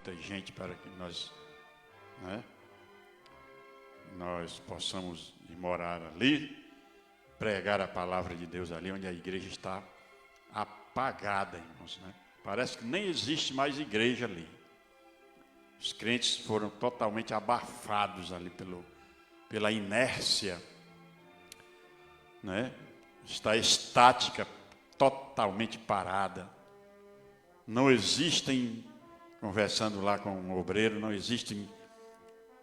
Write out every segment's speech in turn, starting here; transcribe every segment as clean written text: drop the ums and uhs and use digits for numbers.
muita gente para que nós, né, nós possamos ir morar ali, pregar a palavra de Deus ali, onde a igreja está apagada, irmãos, né? Parece que nem existe mais igreja ali. Os crentes foram totalmente abafados ali pela inércia, né? Está estática, totalmente parada. Não existem, conversando lá com um obreiro, não existem,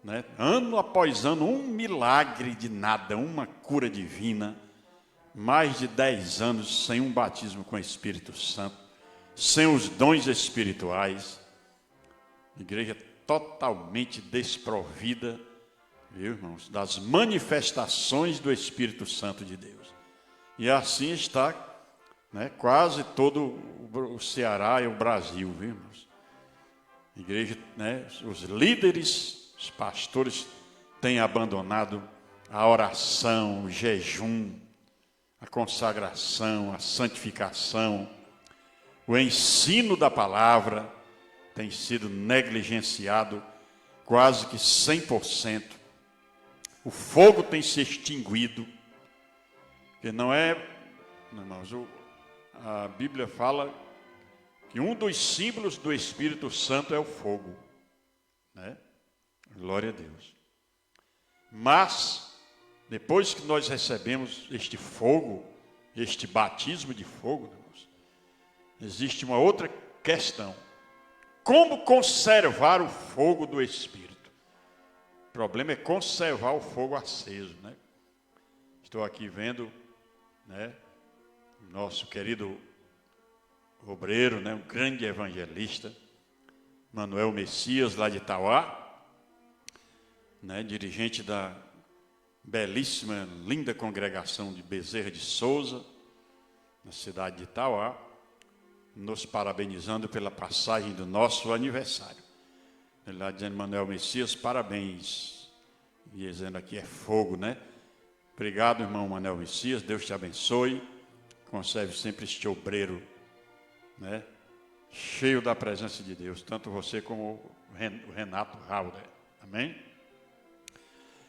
né, ano após ano, um milagre de nada, uma cura divina. Mais de 10 anos sem um batismo com o Espírito Santo, sem os dons espirituais. Igreja totalmente desprovida, viu, irmãos, das manifestações do Espírito Santo de Deus. E assim está, né, quase todo o Ceará e o Brasil, viu, irmãos? Igreja, né, os líderes, os pastores têm abandonado a oração, o jejum, a consagração, a santificação, o ensino da palavra tem sido negligenciado quase que 100%. O fogo tem se extinguido, porque não é, irmãos, a Bíblia fala que um dos símbolos do Espírito Santo é o fogo, né? Glória a Deus. Mas, depois que nós recebemos este fogo, este batismo de fogo, irmãos, existe uma outra questão. Como conservar o fogo do Espírito? O problema é conservar o fogo aceso, né? Estou aqui vendo, né, nosso querido obreiro, né, um grande evangelista, Manuel Messias, lá de Itauá, né, dirigente da belíssima, linda congregação de Bezerra de Souza, na cidade de Itauá, nos parabenizando pela passagem do nosso aniversário. Ele lá dizendo, Manuel Messias, parabéns. E dizendo aqui, é fogo, né? Obrigado, irmão Manuel Messias, Deus te abençoe. Conserve sempre este obreiro, né, cheio da presença de Deus, tanto você como o Renato Halder. Amém?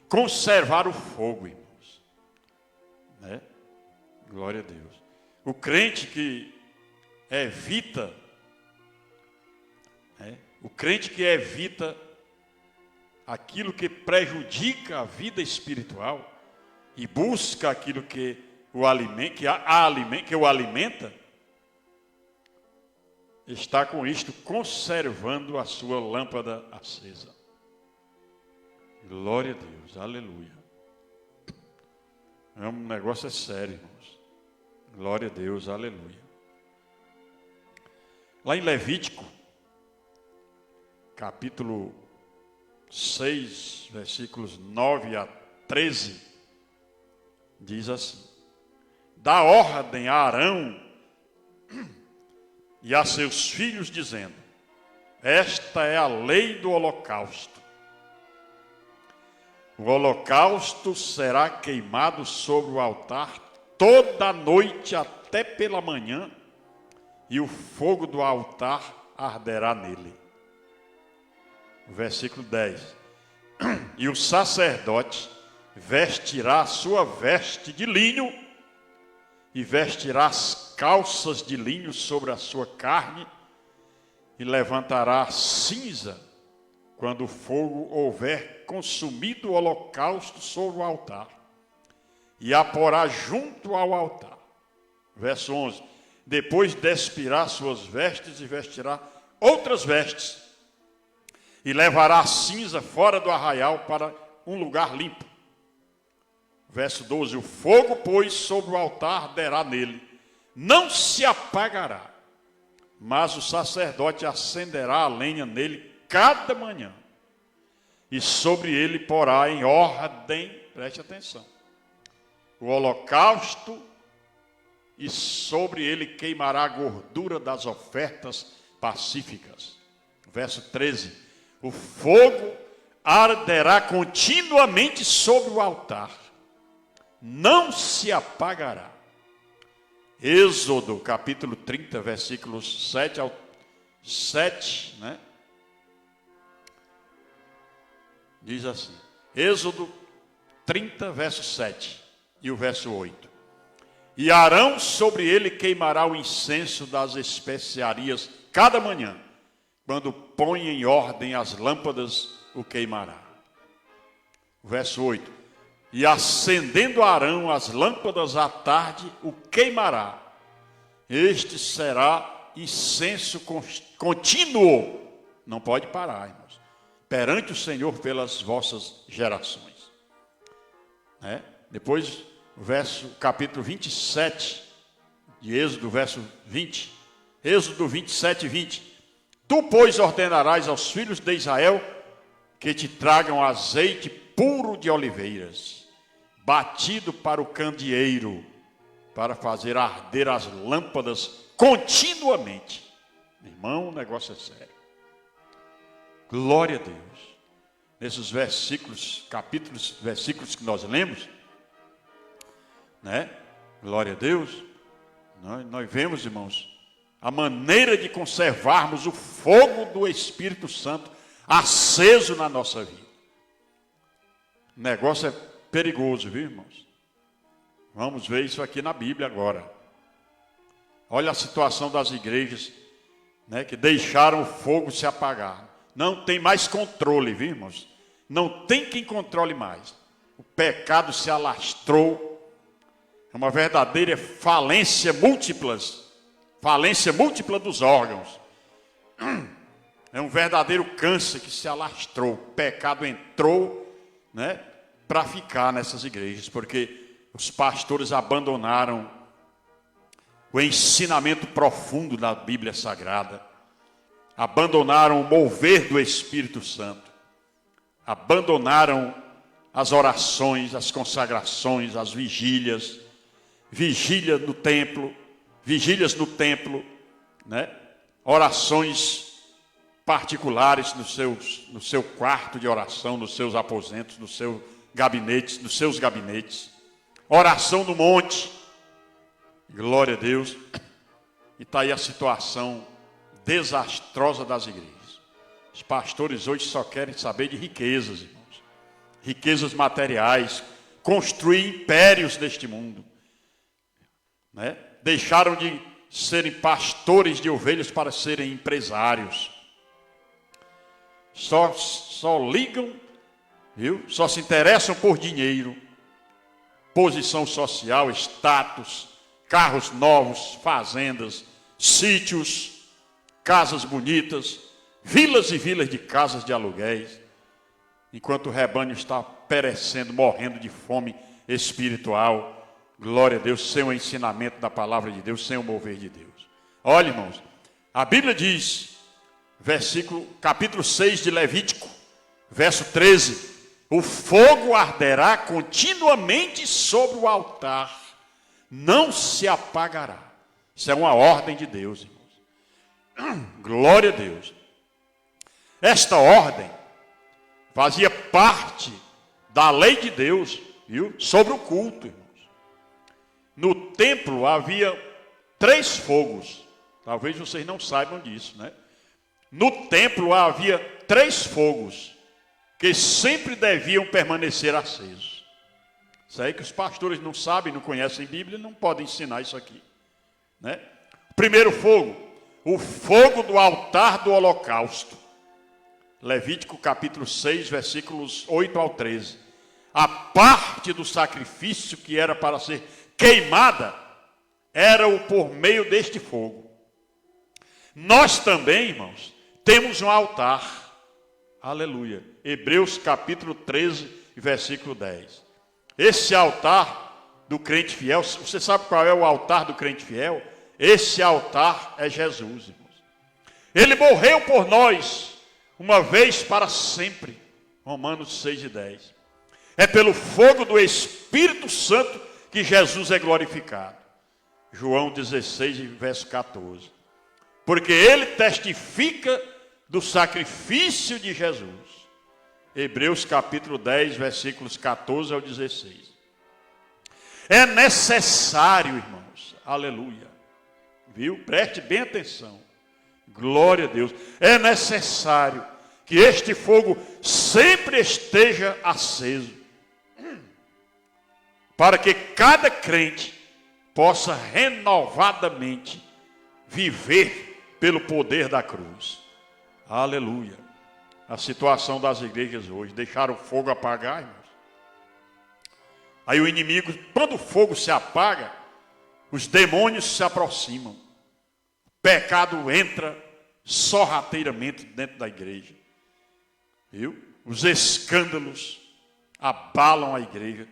Conservar o fogo, irmãos, né? Glória a Deus. O crente que evita, né, o crente que evita aquilo que prejudica a vida espiritual e busca aquilo que o alimenta, está com isto conservando a sua lâmpada acesa. Glória a Deus, aleluia. É um negócio sério, irmãos. Glória a Deus, aleluia. Lá em Levítico, capítulo 6, versículos 9 a 13, diz assim: dá ordem a Arão e a seus filhos, dizendo: esta é a lei do holocausto. O holocausto será queimado sobre o altar toda a noite até pela manhã, e o fogo do altar arderá nele. Versículo 10. E o sacerdote vestirá a sua veste de linho e vestirá as calças de linho sobre a sua carne e levantará a cinza quando o fogo houver consumido o holocausto sobre o altar, e a porá junto ao altar. Verso 11. Depois despirá suas vestes e vestirá outras vestes, e levará a cinza fora do arraial para um lugar limpo. Verso 12. O fogo, pois, sobre o altar arderá nele, não se apagará, mas o sacerdote acenderá a lenha nele cada manhã, e sobre ele porá em ordem, preste atenção, o holocausto, e sobre ele queimará a gordura das ofertas pacíficas. Verso 13. O fogo arderá continuamente sobre o altar, não se apagará. Êxodo, capítulo 30, versículos 7, né? Diz assim, Êxodo 30, verso 7 e o verso 8. E Arão sobre ele queimará o incenso das especiarias cada manhã. Quando põe em ordem as lâmpadas, o queimará. Verso 8. E acendendo Arão as lâmpadas à tarde, o queimará. Este será incenso contínuo. Não pode parar, irmãos. Perante o Senhor pelas vossas gerações. Depois, capítulo 27 de Êxodo, verso 20. Êxodo 27, 20. Tu, pois, ordenarás aos filhos de Israel que te tragam azeite puro de oliveiras, batido para o candeeiro, para fazer arder as lâmpadas continuamente. Irmão, o negócio é sério. Glória a Deus. Nesses versículos que nós lemos, glória a Deus, nós vemos, irmãos, a maneira de conservarmos o fogo do Espírito Santo aceso na nossa vida. O negócio é perigoso, viu, irmãos? Vamos ver isso aqui na Bíblia agora. Olha a situação das igrejas, que deixaram o fogo se apagar. Não tem mais controle, viu, irmãos? Não tem quem controle mais. O pecado se alastrou. É uma verdadeira falência múltipla dos órgãos. É um verdadeiro câncer que se alastrou. O pecado entrou, para ficar nessas igrejas, porque os pastores abandonaram o ensinamento profundo da Bíblia Sagrada, abandonaram o mover do Espírito Santo, abandonaram as orações, as consagrações, as vigílias no templo, orações particulares no seu quarto de oração, nos seus aposentos, nos seus gabinetes, oração no monte, glória a Deus. E está aí a situação desastrosa das igrejas. Os pastores hoje só querem saber de riquezas, irmãos, riquezas materiais, construir impérios neste mundo, deixaram de serem pastores de ovelhas para serem empresários. Só ligam, viu? Só se interessam por dinheiro, posição social, status, carros novos, fazendas, sítios, casas bonitas, vilas e vilas de casas de aluguéis, enquanto o rebanho está perecendo, morrendo de fome espiritual. Glória a Deus, sem o ensinamento da palavra de Deus, sem o mover de Deus. Olha, irmãos, a Bíblia diz, capítulo 6 de Levítico, verso 13, o fogo arderá continuamente sobre o altar, não se apagará. Isso é uma ordem de Deus, irmãos. Glória a Deus. Esta ordem fazia parte da lei de Deus, viu? Sobre o culto, irmãos. No templo havia 3 fogos. Talvez vocês não saibam disso, No templo havia 3 fogos que sempre deviam permanecer acesos. Isso aí que os pastores não sabem, não conhecem Bíblia, não podem ensinar isso aqui, O primeiro fogo, o fogo do altar do holocausto. Levítico capítulo 6, versículos 8 ao 13. A parte do sacrifício que era para ser queimada era o por meio deste fogo. Nós também, irmãos, temos um altar. Aleluia. Hebreus capítulo 13, versículo 10. Esse altar do crente fiel, você sabe qual é o altar do crente fiel? Esse altar é Jesus, irmãos. Ele morreu por nós, uma vez para sempre. Romanos 6 e 10. É pelo fogo do Espírito Santo que Jesus é glorificado. João 16, verso 14. Porque ele testifica do sacrifício de Jesus. Hebreus capítulo 10, versículos 14 ao 16. É necessário, irmãos, aleluia, viu? Preste bem atenção. Glória a Deus. É necessário que este fogo sempre esteja aceso, para que cada crente possa renovadamente viver pelo poder da cruz. Aleluia. A situação das igrejas hoje, deixaram o fogo apagar, irmãos. Aí o inimigo, quando o fogo se apaga, os demônios se aproximam. O pecado entra sorrateiramente dentro da igreja. Viu? Os escândalos abalam a igreja.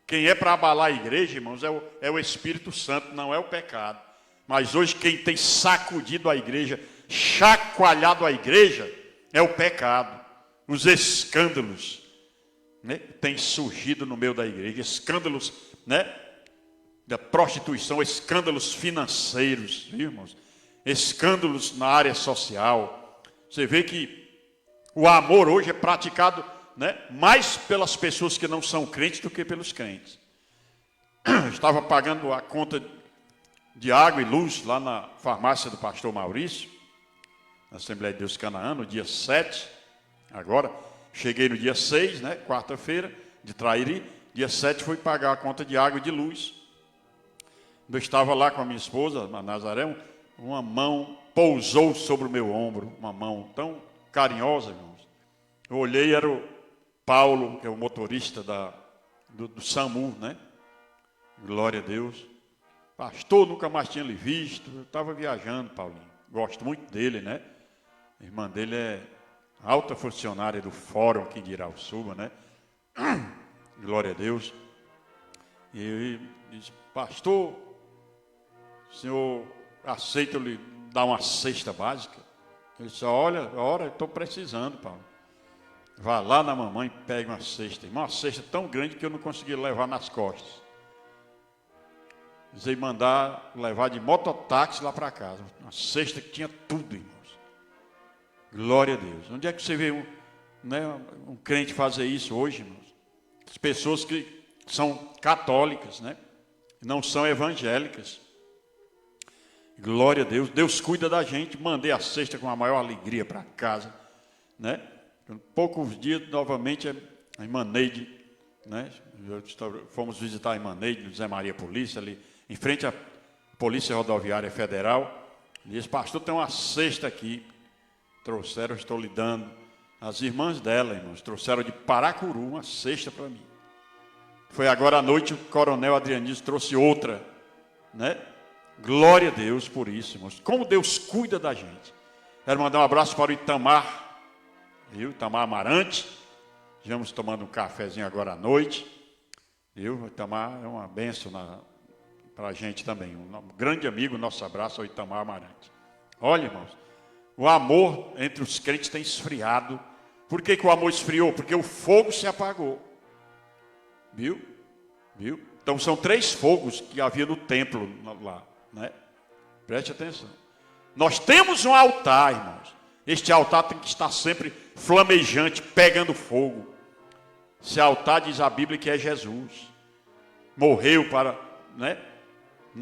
Quem é para abalar a igreja, irmãos, é o Espírito Santo, não é o pecado. Mas hoje quem tem sacudido a igreja, chacoalhado a igreja, é o pecado. Os escândalos, né, têm surgido no meio da igreja. Escândalos, né, da prostituição, escândalos financeiros, viu, irmãos? Escândalos na área social. Você vê que o amor hoje é praticado, né, mais pelas pessoas que não são crentes do que pelos crentes. Eu estava pagando a conta de água e luz lá na farmácia do pastor Maurício, na Assembleia de Deus Canaã, no dia 7, agora, cheguei no dia 6, né, quarta-feira, de Trairi, dia 7 fui pagar a conta de água e de luz. Eu estava lá com a minha esposa, a Nazaré, uma mão pousou sobre o meu ombro, uma mão tão carinhosa, irmãos. Eu olhei, era o Paulo, que é o motorista do SAMU, né? Glória a Deus. Pastor, nunca mais tinha lhe visto. Eu estava viajando, Paulinho. Gosto muito dele, né? A irmã dele é alta funcionária do fórum aqui de Irauçuba, né? Glória a Deus. E ele disse, pastor, o senhor aceita eu lhe dar uma cesta básica? Ele disse, olha, eu estou precisando, Paulo. Vá lá na mamãe e pegue uma cesta. Uma cesta tão grande que eu não consegui levar nas costas. Precisei mandar levar de mototáxi lá para casa. Uma cesta que tinha tudo, irmãos. Glória a Deus. Onde é que você vê um crente fazer isso hoje, irmãos? As pessoas que são católicas, né? Não são evangélicas. Glória a Deus. Deus cuida da gente. Mandei a cesta com a maior alegria para casa, né? Em poucos dias, novamente, a irmã Neide, né? Fomos visitar a irmã Neide, no Zé Maria Polícia, ali em frente à Polícia Rodoviária Federal. E disse, pastor, tem uma cesta aqui. Trouxeram, estou lhe dando. As irmãs dela, irmãos, trouxeram de Paracuru uma cesta para mim. Foi agora à noite, o coronel Adrianísio trouxe outra, né? Glória a Deus por isso, irmãos. Como Deus cuida da gente. Quero mandar um abraço para o Itamar, viu? Itamar Amarante. Estivemos tomando um cafezinho agora à noite. Viu? O Itamar é uma bênção para a gente também. Um grande amigo, nosso abraço ao Itamar Amarante. Olha, irmãos, o amor entre os crentes tem esfriado. Por que o amor esfriou? Porque o fogo se apagou. Viu? Viu? Então são 3 fogos que havia no templo lá, né? Preste atenção. Nós temos um altar, irmãos. Este altar tem que estar sempre flamejante, pegando fogo. Esse altar, diz a Bíblia, que é Jesus. Morreu para, né,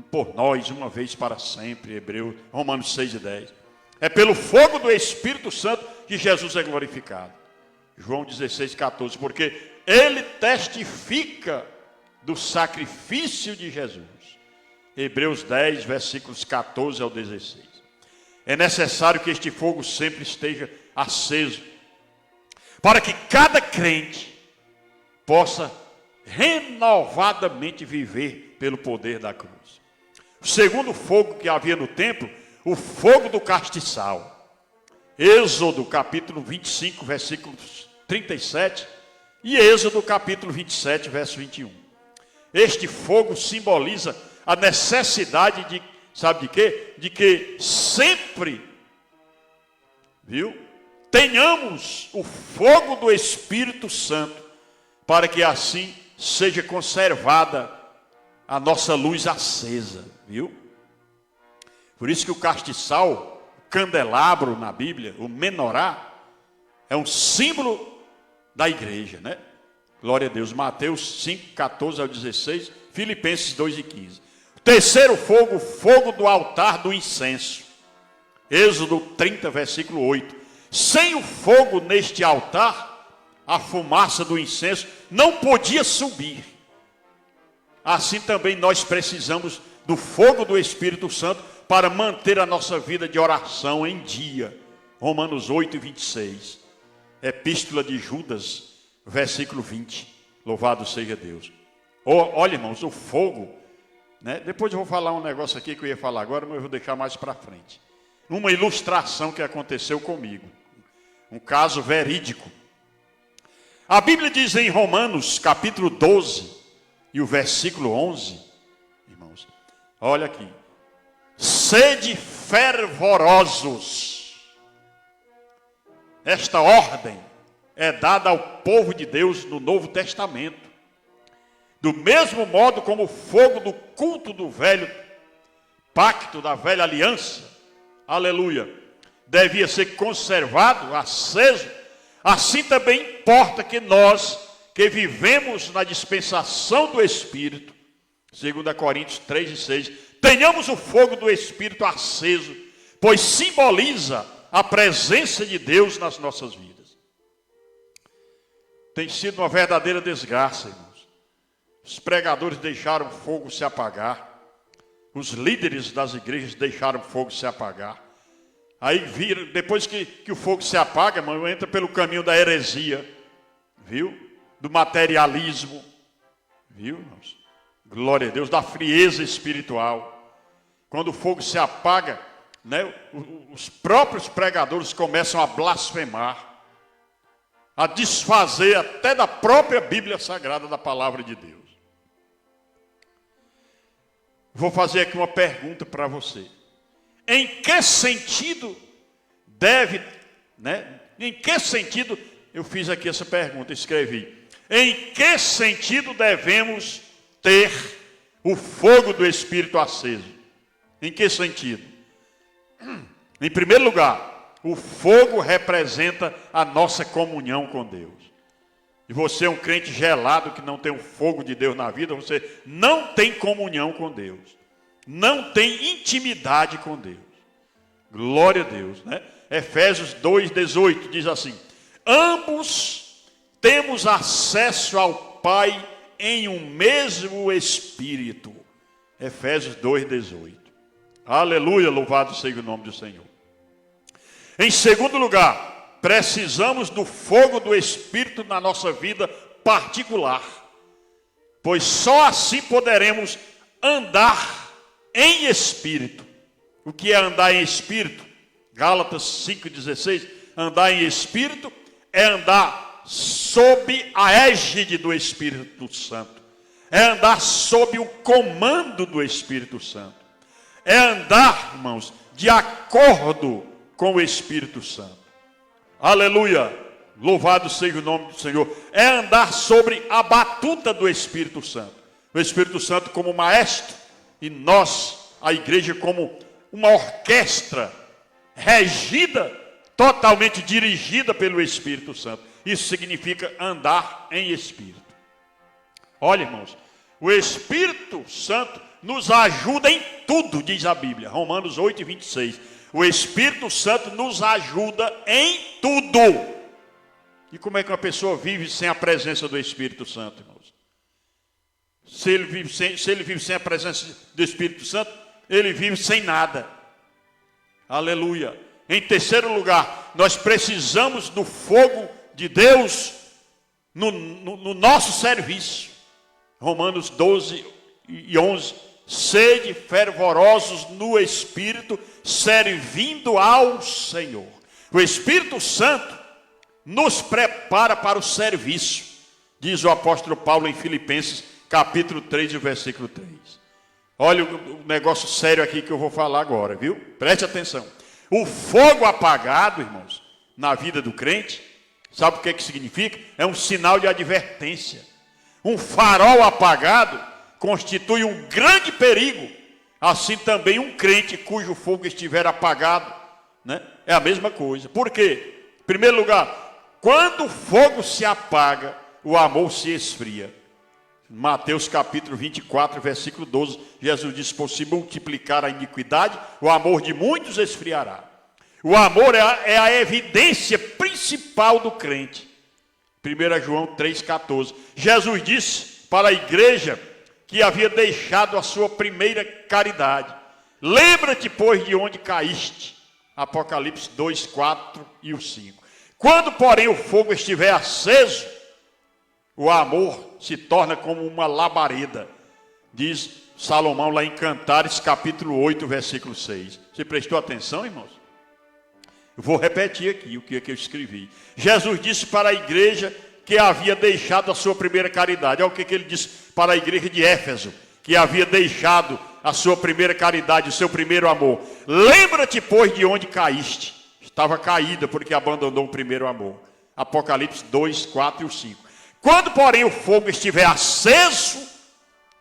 por nós, uma vez para sempre. Romanos 6:10. É pelo fogo do Espírito Santo que Jesus é glorificado. João 16:14. Porque ele testifica do sacrifício de Jesus. Hebreus 10, versículos 14 ao 16. É necessário que este fogo sempre esteja aceso, para que cada crente possa renovadamente viver pelo poder da cruz. O segundo fogo que havia no templo, o fogo do castiçal. Êxodo capítulo 25, versículos 37 e Êxodo capítulo 27, verso 21. Este fogo simboliza a necessidade de, sabe de quê? De que sempre, viu, tenhamos o fogo do Espírito Santo, para que assim seja conservada a nossa luz acesa, viu? Por isso que o castiçal, o candelabro na Bíblia, o menorá, é um símbolo da igreja, né? Glória a Deus. Mateus 5, 14 ao 16, Filipenses 2 e 15. Terceiro fogo, o fogo do altar do incenso. Êxodo 30, versículo 8. Sem o fogo neste altar, a fumaça do incenso não podia subir. Assim também nós precisamos do fogo do Espírito Santo para manter a nossa vida de oração em dia. Romanos 8, 26. Epístola de Judas, versículo 20. Louvado seja Deus. Olha, irmãos, o fogo, né? Depois eu vou falar um negócio aqui que eu ia falar agora, mas eu vou deixar mais para frente. Uma ilustração que aconteceu comigo. Um caso verídico. A Bíblia diz em Romanos, capítulo 12, e o versículo 11, irmãos, olha aqui. Sede fervorosos. Esta ordem é dada ao povo de Deus no Novo Testamento. Do mesmo modo como o fogo do culto do velho pacto, da velha aliança, aleluia, devia ser conservado, aceso, assim também importa que nós, que vivemos na dispensação do Espírito, 2 Coríntios 3 e 6, tenhamos o fogo do Espírito aceso, pois simboliza a presença de Deus nas nossas vidas. Tem sido uma verdadeira desgraça, irmãos. Os pregadores deixaram o fogo se apagar. Os líderes das igrejas deixaram o fogo se apagar. Aí viram, depois que o fogo se apaga, irmão, entra pelo caminho da heresia, viu? Do materialismo, viu, irmãos? Glória a Deus, da frieza espiritual. Quando o fogo se apaga, né, os próprios pregadores começam a blasfemar, a desfazer até da própria Bíblia Sagrada, da palavra de Deus. Vou fazer aqui uma pergunta para você. Em que sentido deve, né? Em que sentido, eu fiz aqui essa pergunta, escrevi. Em que sentido devemos ter o fogo do Espírito aceso? Em que sentido? Em primeiro lugar, o fogo representa a nossa comunhão com Deus. E você é um crente gelado que não tem o fogo de Deus na vida, você não tem comunhão com Deus. Não tem intimidade com Deus. Glória a Deus, né? Efésios 2:18 diz assim: ambos temos acesso ao Pai em um mesmo Espírito. Efésios 2:18. Aleluia, louvado seja o nome do Senhor. Em segundo lugar, precisamos do fogo do Espírito na nossa vida particular, pois só assim poderemos andar em Espírito. O que é andar em Espírito? Gálatas 5,16, andar em Espírito é andar sob a égide do Espírito Santo, é andar sob o comando do Espírito Santo, é andar, irmãos, de acordo com o Espírito Santo. Aleluia, louvado seja o nome do Senhor. É andar sobre a batuta do Espírito Santo. O Espírito Santo como maestro e nós, a igreja, como uma orquestra regida, totalmente dirigida pelo Espírito Santo. Isso significa andar em Espírito. Olha, irmãos, o Espírito Santo nos ajuda em tudo, diz a Bíblia, Romanos 8, 26. O Espírito Santo nos ajuda em tudo. E como é que uma pessoa vive sem a presença do Espírito Santo, irmãos? Se ele vive sem a presença do Espírito Santo, ele vive sem nada. Aleluia. Em terceiro lugar, nós precisamos do fogo de Deus no nosso serviço. Romanos 12 e 11. Sede fervorosos no Espírito, servindo ao Senhor. O Espírito Santo nos prepara para o serviço, diz o apóstolo Paulo em Filipenses, capítulo 3, versículo 3. Olha o negócio sério aqui que eu vou falar agora, viu? Preste atenção. O fogo apagado, irmãos, na vida do crente, sabe o que significa? É um sinal de advertência. Um farol apagado constitui um grande perigo. Assim também um crente cujo fogo estiver apagado, né? É a mesma coisa. Por quê? Em primeiro lugar, quando o fogo se apaga, o amor se esfria. Mateus capítulo 24, versículo 12, Jesus diz: por se multiplicar a iniquidade, o amor de muitos esfriará. O amor é a evidência principal do crente. 1 João 3,14. Jesus disse para a igreja que havia deixado a sua primeira caridade. Lembra-te, pois, de onde caíste. Apocalipse 2, 4 e o 5. Quando, porém, o fogo estiver aceso, o amor se torna como uma labareda. Diz Salomão lá em Cantares, capítulo 8, versículo 6. Você prestou atenção, irmãos? Eu vou repetir aqui o que eu escrevi. Jesus disse para a igreja que havia deixado a sua primeira caridade. Olha o que ele disse para a igreja de Éfeso, que havia deixado a sua primeira caridade, o seu primeiro amor. Lembra-te, pois, de onde caíste. Estava caída porque abandonou o primeiro amor. Apocalipse 2, 4 e o 5. Quando, porém, o fogo estiver aceso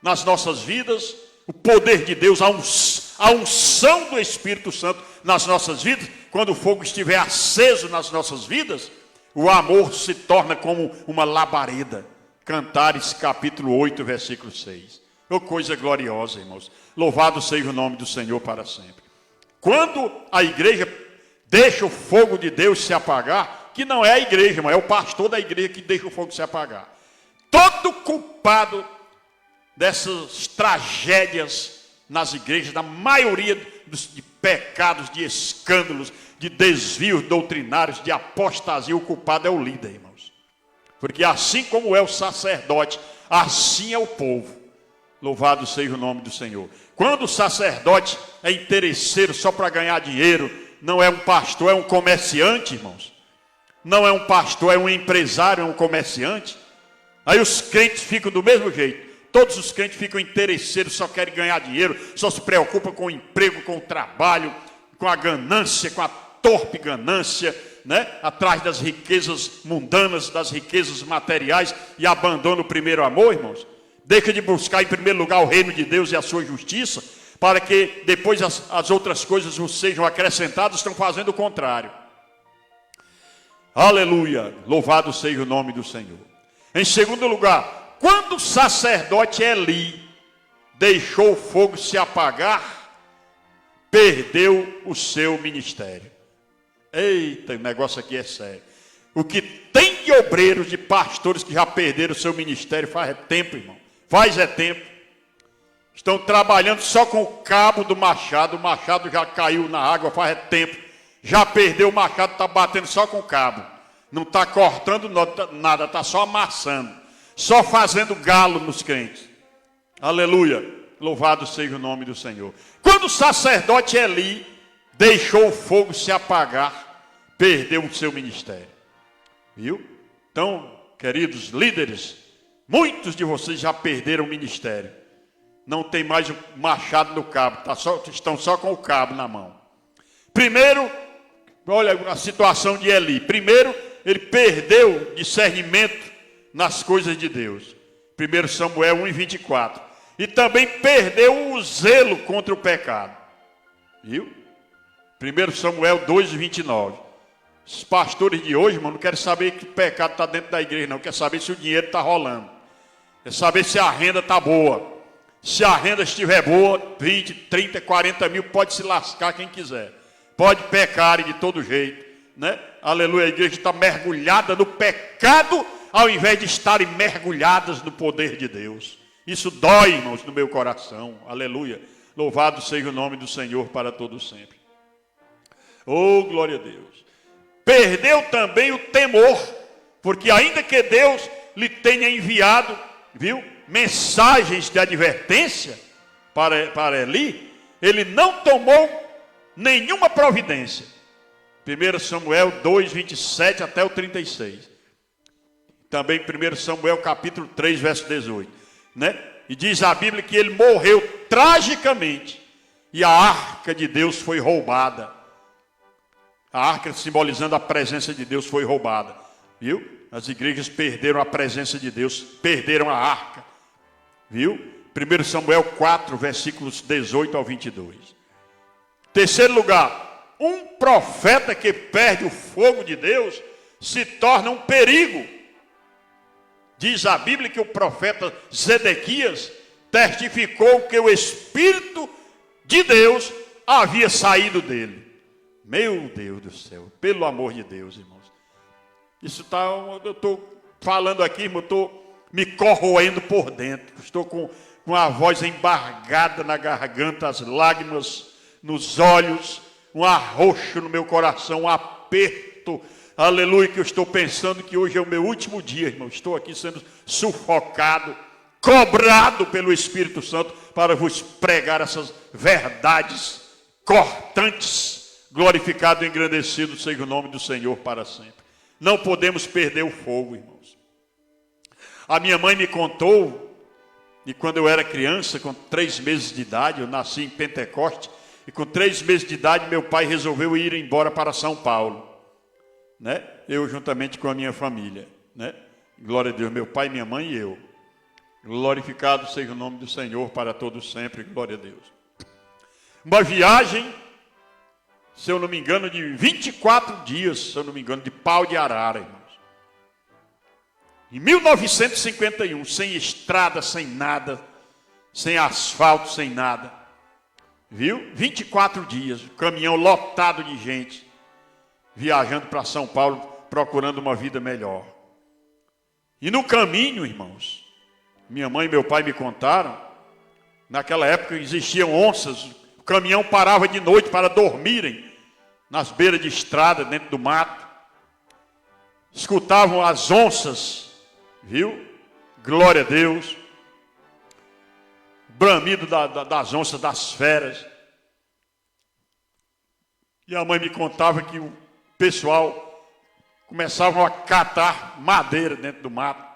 nas nossas vidas, o poder de Deus, a unção do Espírito Santo nas nossas vidas, quando o fogo estiver aceso nas nossas vidas, o amor se torna como uma labareda. Cantares capítulo 8, versículo 6. Oh, coisa gloriosa, irmãos. Louvado seja o nome do Senhor para sempre. Quando a igreja deixa o fogo de Deus se apagar, que não é a igreja, mas é o pastor da igreja que deixa o fogo se apagar. Todo culpado dessas tragédias nas igrejas, da maioria de pecados, de escândalos, de desvios doutrinários, de apostasia, o culpado é o líder, irmãos. Porque assim como é o sacerdote, assim é o povo. Louvado seja o nome do Senhor. Quando o sacerdote é interesseiro só para ganhar dinheiro, não é um pastor, é um comerciante, irmãos. Não é um pastor, é um empresário, é um comerciante. Aí os crentes ficam do mesmo jeito. Todos os crentes ficam interesseiros, só querem ganhar dinheiro, só se preocupam com o emprego, com o trabalho, com a ganância, com a torpe ganância, né? Atrás das riquezas mundanas, das riquezas materiais, e abandonam o primeiro amor, irmãos. Deixa de buscar em primeiro lugar o reino de Deus e a sua justiça, para que depois as outras coisas vos sejam acrescentadas. Estão fazendo o contrário. Aleluia, louvado seja o nome do Senhor. Em segundo lugar, quando o sacerdote Eli deixou o fogo se apagar, perdeu o seu ministério. Eita, o negócio aqui é sério. O que tem de obreiros, de pastores que já perderam o seu ministério faz tempo, irmão. Faz tempo. Estão trabalhando só com o cabo do machado. O machado já caiu na água faz tempo. Já perdeu o machado, está batendo só com o cabo. Não está cortando nada, está só amassando. Só fazendo galo nos crentes. Aleluia. Louvado seja o nome do Senhor. Quando o sacerdote Eli deixou o fogo se apagar, perdeu o seu ministério. Viu? Então, queridos líderes, muitos de vocês já perderam o ministério. Não tem mais o machado no cabo, estão só com o cabo na mão. Primeiro, olha a situação de Eli. Primeiro, ele perdeu discernimento nas coisas de Deus. 1 Samuel 1:24. E também perdeu o zelo contra o pecado. Viu? 1 Samuel 2:29. Os pastores de hoje, irmão, não querem saber que o pecado está dentro da igreja, não. Quer saber se o dinheiro está rolando. Quer saber se a renda está boa. Se a renda estiver boa, 20, 30, 40 mil, pode se lascar quem quiser. Pode pecar de todo jeito, né? Aleluia, a igreja está mergulhada no pecado, ao invés de estarem mergulhadas no poder de Deus. Isso dói, irmãos, no meu coração. Aleluia. Louvado seja o nome do Senhor para todo sempre. Oh, glória a Deus. Perdeu também o temor, porque ainda que Deus lhe tenha enviado, viu, mensagens de advertência para Eli, ele não tomou nenhuma providência. 1 Samuel 2:27 até o 36. Também 1 Samuel capítulo 3, verso 18. Né? E diz a Bíblia que ele morreu tragicamente e a arca de Deus foi roubada. A arca simbolizando a presença de Deus foi roubada. Viu? As igrejas perderam a presença de Deus, perderam a arca. Viu? 1 Samuel 4, versículos 18 ao 22. Terceiro lugar, um profeta que perde o fogo de Deus se torna um perigo. Diz a Bíblia que o profeta Zedequias testificou que o Espírito de Deus havia saído dele. Meu Deus do céu, pelo amor de Deus, irmãos. Isso tá, eu estou falando aqui, irmão, eu estou me corroendo por dentro. Estou com a voz embargada na garganta, as lágrimas nos olhos, um arroxo no meu coração, um aperto. Aleluia, que eu estou pensando que hoje é o meu último dia, irmão. Estou aqui sendo sufocado, cobrado pelo Espírito Santo para vos pregar essas verdades cortantes. Glorificado e engrandecido seja o nome do Senhor para sempre. Não podemos perder o fogo, irmãos. A minha mãe me contou, e quando eu era criança, com 3 meses de idade, eu nasci em Pentecoste, e com 3 meses de idade meu pai resolveu ir embora para São Paulo, né? Eu juntamente com a minha família, né? Glória a Deus, meu pai, minha mãe e eu. Glorificado seja o nome do Senhor para todos sempre, glória a Deus. Uma viagem, se eu não me engano, de 24 dias, se eu não me engano, de pau de arara, irmãos. Em 1951, sem estrada, sem nada, sem asfalto, sem nada. Viu? 24 dias, caminhão lotado de gente, viajando para São Paulo, procurando uma vida melhor. E no caminho, irmãos, minha mãe e meu pai me contaram, naquela época existiam onças, o caminhão parava de noite para dormirem nas beiras de estrada, dentro do mato. Escutavam as onças, viu? Glória a Deus. Bramido das onças, das feras. E a mãe me contava que o pessoal começavam a catar madeira dentro do mato.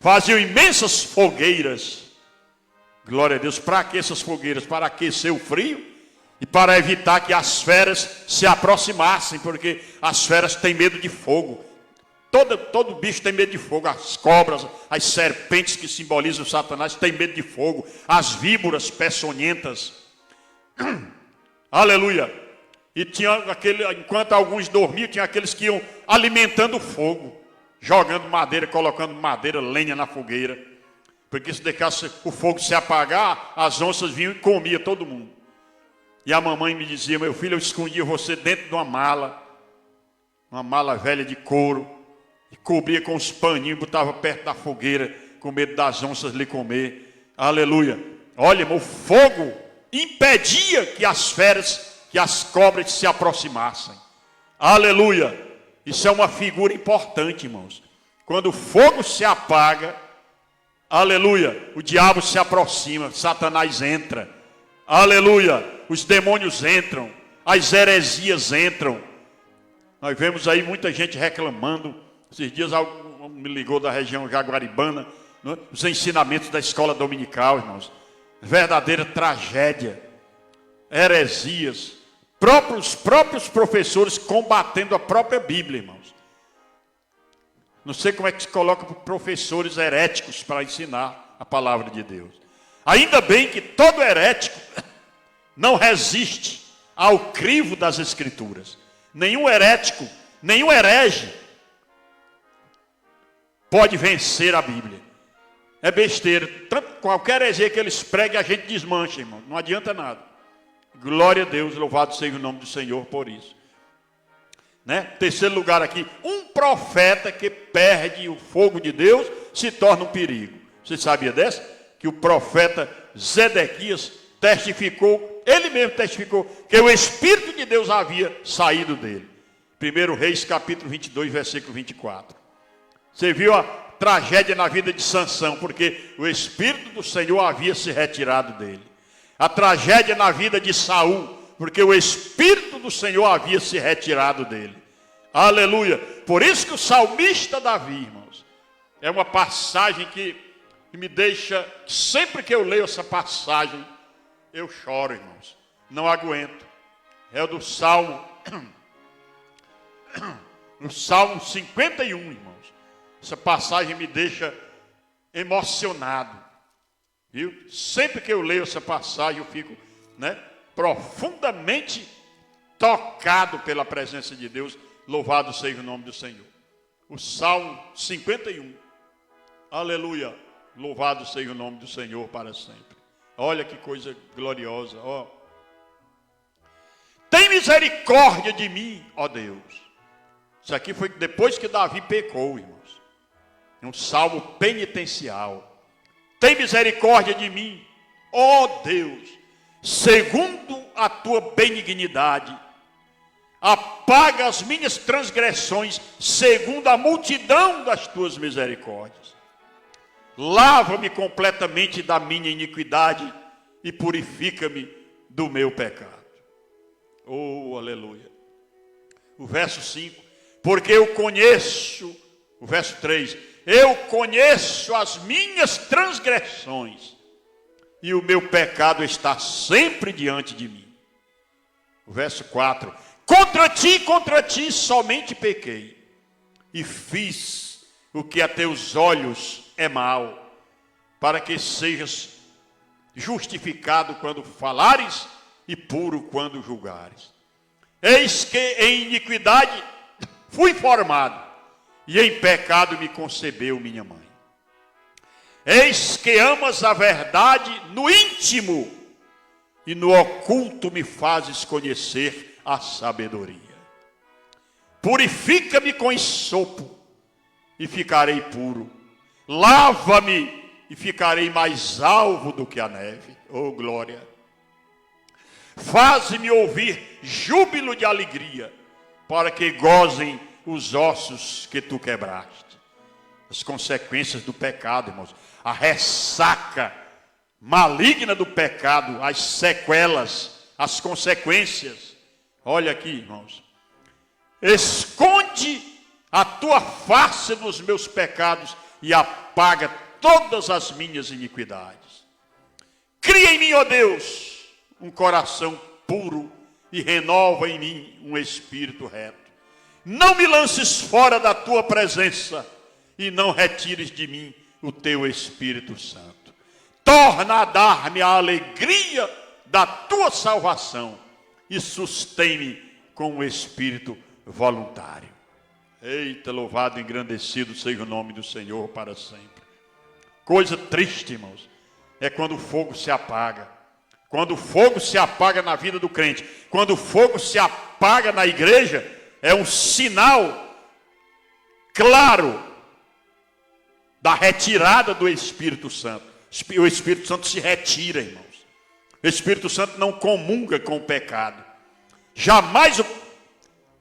Faziam imensas fogueiras. Glória a Deus. Para que essas fogueiras? Para aquecer o frio e para evitar que as feras se aproximassem, porque as feras têm medo de fogo. Todo bicho tem medo de fogo. As cobras, as serpentes que simbolizam Satanás têm medo de fogo. As víboras peçonhentas. Aleluia. E tinha enquanto alguns dormiam, tinha aqueles que iam alimentando o fogo, jogando madeira, colocando madeira, lenha na fogueira. Porque se deixasse o fogo se apagar, as onças vinham e comiam todo mundo. E a mamãe me dizia: meu filho, eu escondia você dentro de uma mala velha de couro, e cobria com os paninhos, botava perto da fogueira, com medo das onças lhe comer. Aleluia. Olha, irmão, o fogo impedia que as feras, que as cobras se aproximassem. Aleluia. Isso é uma figura importante, irmãos. Quando o fogo se apaga, aleluia, o diabo se aproxima, Satanás entra. Aleluia, os demônios entram, as heresias entram. Nós vemos aí muita gente reclamando. Esses dias alguém me ligou da região jaguaribana, né? Os ensinamentos da escola dominical, irmãos. Verdadeira tragédia. Heresias. Próprios professores combatendo a própria Bíblia, irmãos. Não sei como é que se coloca professores heréticos para ensinar a palavra de Deus. Ainda bem que todo herético não resiste ao crivo das Escrituras. Nenhum herético, nenhum herege pode vencer a Bíblia. É besteira. Qualquer heresia que eles preguem, a gente desmancha, irmão. Não adianta nada. Glória a Deus, louvado seja o nome do Senhor por isso. Né? Terceiro lugar aqui, um profeta que perde o fogo de Deus se torna um perigo. Você sabia dessa? Que o profeta Zedequias testificou, ele mesmo testificou, que o Espírito de Deus havia saído dele. 1 Reis capítulo 22, versículo 24. Você viu a tragédia na vida de Sansão, porque o Espírito do Senhor havia se retirado dele. A tragédia na vida de Saul, porque o Espírito do Senhor havia se retirado dele. Aleluia. Por isso que o salmista Davi, irmãos, é uma passagem que me deixa, sempre que eu leio essa passagem, eu choro, irmãos. Não aguento. É o do Salmo, no Salmo 51, irmãos. Essa passagem me deixa emocionado. Viu? Sempre que eu leio essa passagem, eu fico, né, profundamente tocado pela presença de Deus. Louvado seja o nome do Senhor. O Salmo 51. Aleluia. Louvado seja o nome do Senhor para sempre. Olha que coisa gloriosa. Ó. Tem misericórdia de mim, ó Deus. Isso aqui foi depois que Davi pecou, irmãos. Um salmo penitencial. Tem misericórdia de mim, ó Deus, segundo a tua benignidade. Apaga as minhas transgressões, segundo a multidão das tuas misericórdias. Lava-me completamente da minha iniquidade e purifica-me do meu pecado. Oh, aleluia. O verso 5. Porque eu conheço, o verso 3. Eu conheço as minhas transgressões e o meu pecado está sempre diante de mim. O verso 4. Contra ti somente pequei e fiz o que a teus olhos é mal, para que sejas justificado quando falares e puro quando julgares. Eis que em iniquidade fui formado, e em pecado me concebeu minha mãe. Eis que amas a verdade no íntimo, e no oculto me fazes conhecer a sabedoria. Purifica-me com esopo, e ficarei puro. Lava-me, e ficarei mais alvo do que a neve. Oh, glória! Faze-me ouvir júbilo de alegria, para que gozem os ossos que tu quebraste. As consequências do pecado, irmãos. A ressaca maligna do pecado, as sequelas, as consequências. Olha aqui, irmãos. Esconde a tua face nos meus pecados e apaga todas as minhas iniquidades. Cria em mim, ó Deus, um coração puro e renova em mim um espírito reto. Não me lances fora da tua presença e não retires de mim o teu Espírito Santo. Torna a dar-me a alegria da tua salvação e sustém-me com o espírito voluntário. Eita, louvado e engrandecido seja o nome do Senhor para sempre. Coisa triste, irmãos, é quando o fogo se apaga. Quando o fogo se apaga na vida do crente, quando o fogo se apaga na igreja, é um sinal claro da retirada do Espírito Santo. O Espírito Santo se retira, irmãos. O Espírito Santo não comunga com o pecado. Jamais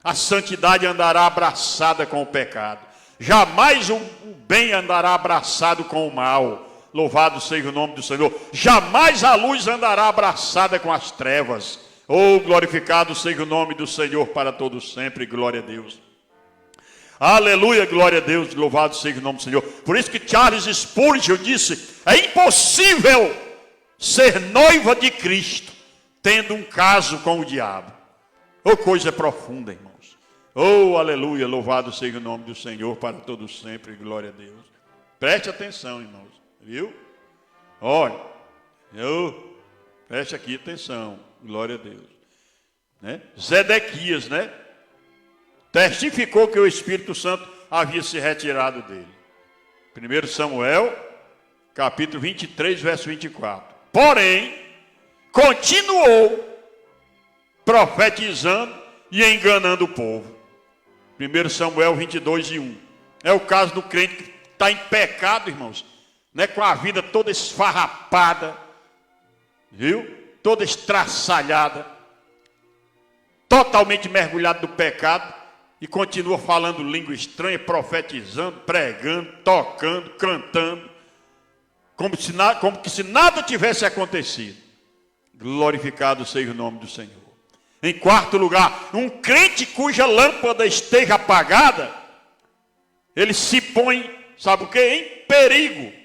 a santidade andará abraçada com o pecado. Jamais o bem andará abraçado com o mal. Louvado seja o nome do Senhor. Jamais a luz andará abraçada com as trevas. Oh, glorificado seja o nome do Senhor para todos sempre. Glória a Deus. Aleluia, glória a Deus. Louvado seja o nome do Senhor. Por isso que Charles Spurgeon disse: é impossível ser noiva de Cristo tendo um caso com o diabo. Oh, coisa profunda, irmãos. Oh, aleluia, louvado seja o nome do Senhor para todos sempre. Glória a Deus. Preste atenção, irmãos. Viu? Olha, preste aqui atenção, glória a Deus. Né? Zedequias, né? Testificou que o Espírito Santo havia se retirado dele. 1 Samuel, capítulo 23, verso 24. Porém, continuou profetizando e enganando o povo. 1 Samuel 22, 1. É o caso do crente que está em pecado, irmãos. Né, com a vida toda esfarrapada, viu? Toda estraçalhada, totalmente mergulhado no pecado, e continua falando língua estranha, profetizando, pregando, tocando, cantando, como que se nada tivesse acontecido. Glorificado seja o nome do Senhor. Em quarto lugar, um crente cuja lâmpada esteja apagada, ele se põe, sabe o que? Em perigo.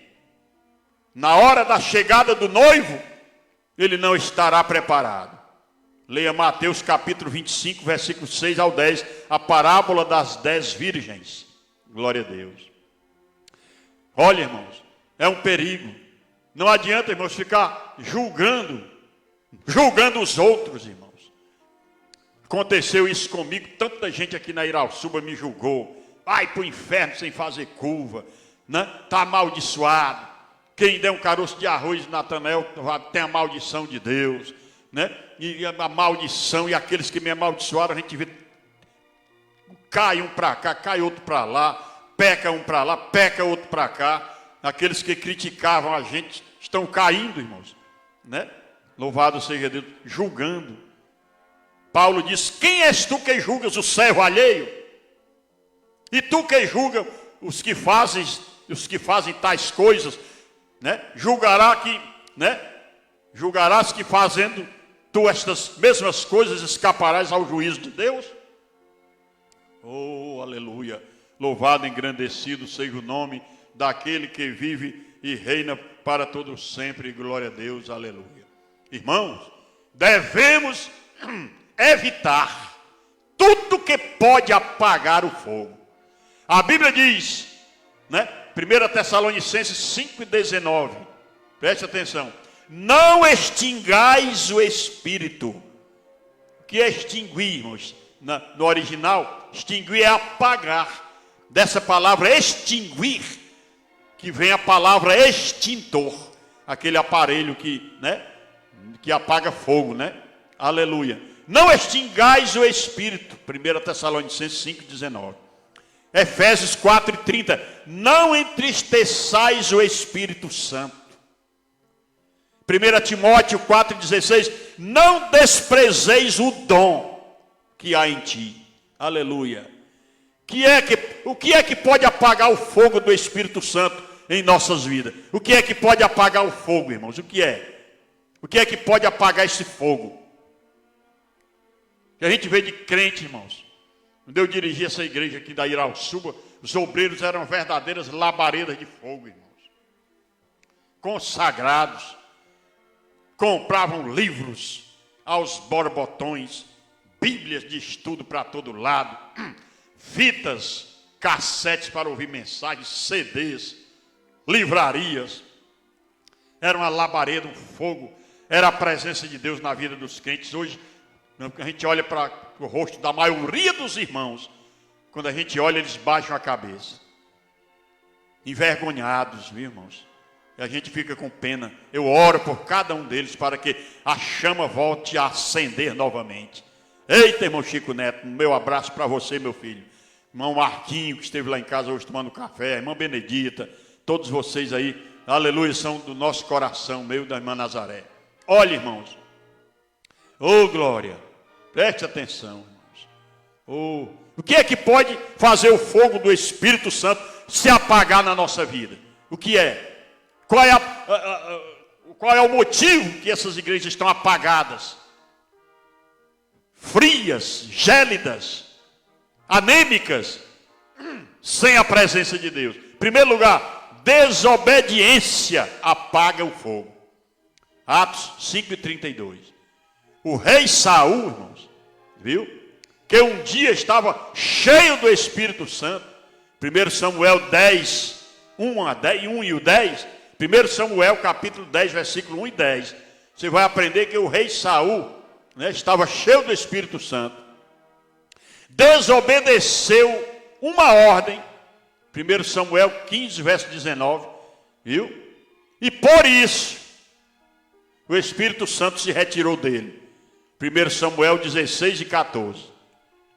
Na hora da chegada do noivo, ele não estará preparado. Leia Mateus capítulo 25, versículo 6 ao 10, a parábola das 10 virgens. Glória a Deus. Olha, irmãos, é um perigo. Não adianta, irmãos, ficar julgando os outros, irmãos. Aconteceu isso comigo, tanta gente aqui na Irauçuba me julgou. Vai para o inferno sem fazer curva, né? Está amaldiçoado. Quem der um caroço de arroz, Natanael, tem a maldição de Deus, né? E a maldição, e aqueles que me amaldiçoaram, a gente vê, cai um para cá, cai outro para lá, peca um para lá, peca outro para cá. Aqueles que criticavam a gente estão caindo, irmãos, né? Louvado seja Deus, julgando. Paulo diz: quem és tu que julgas o servo alheio? E tu que julga os que fazem tais coisas, né? Julgarás que fazendo tu estas mesmas coisas escaparás ao juízo de Deus? Oh, aleluia! Louvado e engrandecido seja o nome daquele que vive e reina para todo sempre. Glória a Deus, aleluia. Irmãos, devemos evitar tudo que pode apagar o fogo. A Bíblia diz, né? 1 Tessalonicenses 5,19. Preste atenção. Não extingais o espírito. O que é extinguir, irmãos? No original, extinguir é apagar. Dessa palavra extinguir, que vem a palavra extintor. Aquele aparelho que apaga fogo, né? Aleluia. Não extingais o espírito. 1 Tessalonicenses 5,19. Efésios 4,30. Não entristeçais o Espírito Santo. 1 Timóteo 4,16. Não desprezeis o dom que há em ti. Aleluia. O que é que pode apagar o fogo do Espírito Santo em nossas vidas? O que é que pode apagar o fogo, irmãos? O que é? O que é que pode apagar esse fogo? Que a gente vê de crente, irmãos. Quando eu dirigi essa igreja aqui da Irauçuba, os obreiros eram verdadeiras labaredas de fogo, irmãos. Consagrados. Compravam livros aos borbotões, bíblias de estudo para todo lado, fitas, cassetes para ouvir mensagens, CDs, livrarias. Era uma labareda, um fogo. Era a presença de Deus na vida dos crentes. Hoje, a gente olha para o rosto da maioria dos irmãos, quando a gente olha, eles baixam a cabeça. Envergonhados, viu, irmãos? E a gente fica com pena. Eu oro por cada um deles para que a chama volte a acender novamente. Eita, irmão Chico Neto, meu abraço para você, meu filho. Irmão Marquinho, que esteve lá em casa hoje tomando café. Irmã Benedita, todos vocês aí, aleluia, são do nosso coração, meu da irmã Nazaré. Olha, irmãos. Oh, glória. Preste atenção, irmãos. Oh, o que é que pode fazer o fogo do Espírito Santo se apagar na nossa vida? O que é? Qual é o motivo que essas igrejas estão apagadas? Frias, gélidas, anêmicas, sem a presença de Deus. Em primeiro lugar, desobediência apaga o fogo. Atos 5:32. O rei Saul, irmãos, viu? Que um dia estava cheio do Espírito Santo. 1 Samuel 10, 1 e o 10. 1 Samuel capítulo 10, versículo 1 e 10. Você vai aprender que o rei Saul, né, estava cheio do Espírito Santo. Desobedeceu uma ordem. 1 Samuel 15, verso 19. Viu? E por isso, o Espírito Santo se retirou dele. 1 Samuel 16 e 14.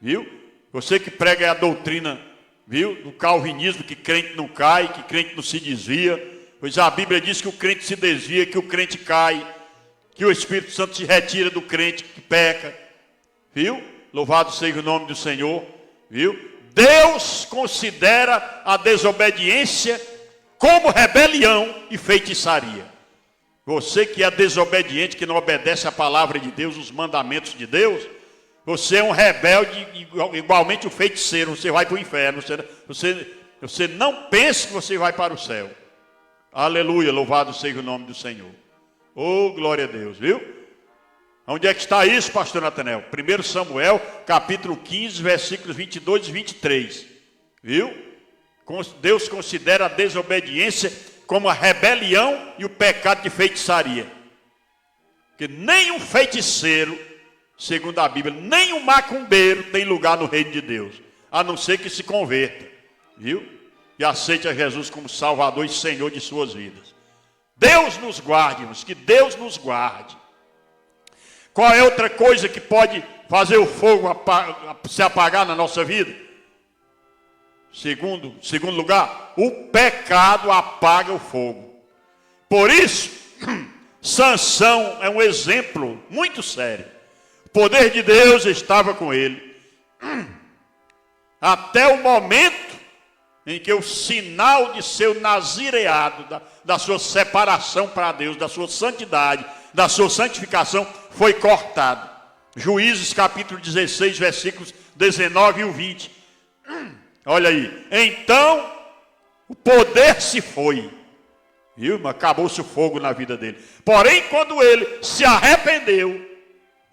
Viu? Você que prega a doutrina, viu? Do calvinismo, que crente não cai, que crente não se desvia. Pois a Bíblia diz que o crente se desvia, que o crente cai, que o Espírito Santo se retira do crente que peca. Viu? Louvado seja o nome do Senhor. Viu? Deus considera a desobediência como rebelião e feitiçaria. Você que é desobediente, que não obedece a palavra de Deus, os mandamentos de Deus, você é um rebelde, igualmente um feiticeiro, você vai para o inferno. Você não pensa que você vai para o céu. Aleluia, louvado seja o nome do Senhor. Oh, glória a Deus, viu? Onde é que está isso, pastor Natanel? 1 Samuel, capítulo 15, versículos 22 e 23. Viu? Deus considera a desobediência como a rebelião e o pecado de feitiçaria. Porque nem um feiticeiro, segundo a Bíblia, nem um macumbeiro tem lugar no reino de Deus, a não ser que se converta. Viu? E aceite a Jesus como Salvador e Senhor de suas vidas. Deus nos guarde, irmãos, que Deus nos guarde. Qual é outra coisa que pode fazer o fogo se apagar na nossa vida? Segundo lugar, o pecado apaga o fogo. Por isso, Sansão é um exemplo muito sério. O poder de Deus estava com ele. Até o momento em que o sinal de seu nazireado, da sua separação para Deus, da sua santidade, da sua santificação, foi cortado. Juízes capítulo 16, versículos 19 e 20. Olha aí. Então, o poder se foi. Viu? Acabou-se o fogo na vida dele. Porém, quando ele se arrependeu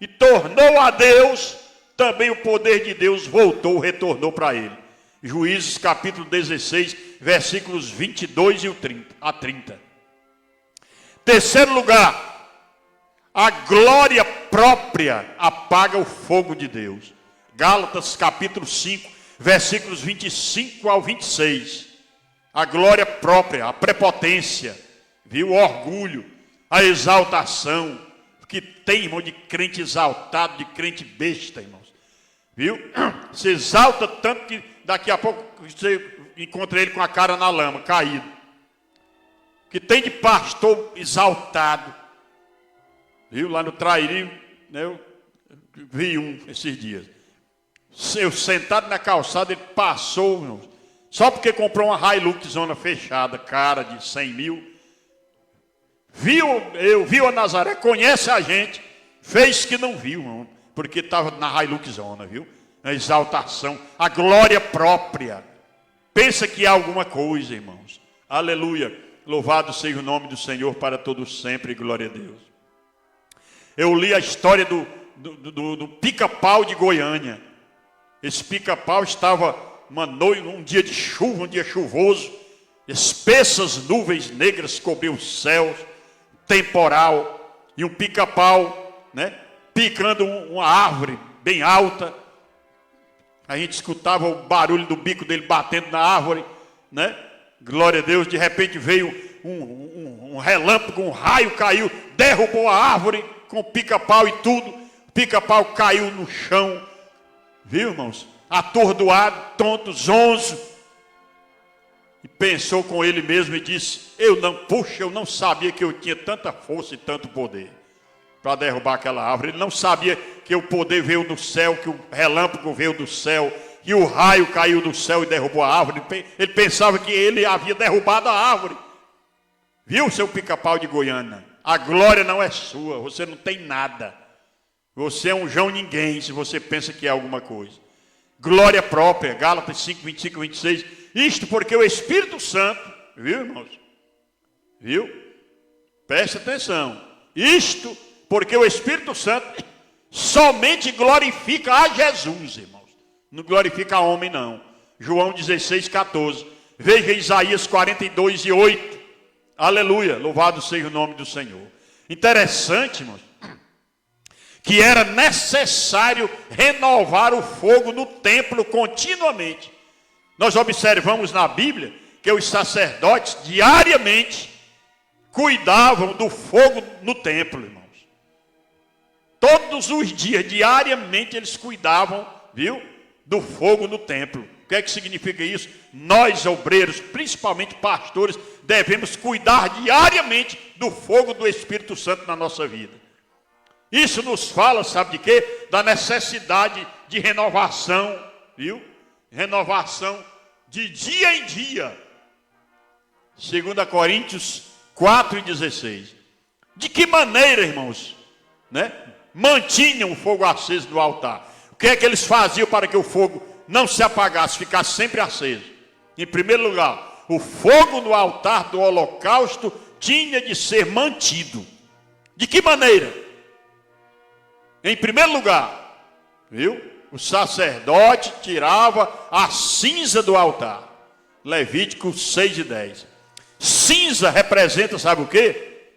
e tornou a Deus, também o poder de Deus retornou para ele. Juízes capítulo 16, versículos 22 a 30. Terceiro lugar, a glória própria apaga o fogo de Deus. Gálatas capítulo 5, versículos 25 ao 26. A glória própria, a prepotência, viu? O orgulho, a exaltação, que tem, irmão, de crente exaltado, de crente besta, irmãos. Viu? Se exalta tanto que daqui a pouco você encontra ele com a cara na lama, caído. Que tem de pastor exaltado. Viu? Lá no Trairi, né, eu vi um esses dias. Eu sentado na calçada, ele passou, irmãos, só porque comprou uma Hilux zona fechada, cara de 100 mil. Viu a Nazaré, conhece a gente, fez que não viu, irmão, porque estava na Hilux zona, viu? A exaltação, a glória própria. Pensa que há alguma coisa, irmãos. Aleluia. Louvado seja o nome do Senhor para todos sempre, glória a Deus. Eu li a história do pica-pau de Goiânia. Esse pica-pau estava um dia de chuva, um dia chuvoso. Espessas nuvens negras cobriam os céus, temporal. E um pica-pau, né, picando uma árvore bem alta. A gente escutava o barulho do bico dele batendo na árvore, né? Glória a Deus. De repente veio um relâmpago, um raio caiu, derrubou a árvore com pica-pau e tudo. O pica-pau caiu no chão, viu, irmãos? Atordoado, tonto, zonzo. E pensou com ele mesmo e disse: eu não sabia que eu tinha tanta força e tanto poder para derrubar aquela árvore. Ele não sabia que o poder veio do céu, que o relâmpago veio do céu, que o raio caiu do céu e derrubou a árvore. Ele pensava que ele havia derrubado a árvore. Viu, seu pica-pau de Goiânia? A glória não é sua, você não tem nada. Você é um João ninguém se você pensa que é alguma coisa. Glória própria, Gálatas 5, 25 e 26. Isto porque o Espírito Santo, viu, irmãos? Viu? Preste atenção. Isto porque o Espírito Santo somente glorifica a Jesus, irmãos. Não glorifica a homem, não. João 16, 14. Veja Isaías 42 e 8. Aleluia, louvado seja o nome do Senhor. Interessante, irmãos, que era necessário renovar o fogo no templo continuamente. Nós observamos na Bíblia que os sacerdotes diariamente cuidavam do fogo no templo, irmãos. Todos os dias, diariamente, eles cuidavam, viu, do fogo no templo. O que é que significa isso? Nós, obreiros, principalmente pastores, devemos cuidar diariamente do fogo do Espírito Santo na nossa vida. Isso nos fala, sabe de quê? Da necessidade de renovação, viu? Renovação de dia em dia. 2 Coríntios 4 e 16. De que maneira, irmãos, né, mantinham o fogo aceso no altar? O que é que eles faziam para que o fogo não se apagasse, ficasse sempre aceso? Em primeiro lugar, o fogo no altar do holocausto tinha de ser mantido. De que maneira? Em primeiro lugar, viu? O sacerdote tirava a cinza do altar. Levítico 6 e 10. Cinza representa, sabe o quê?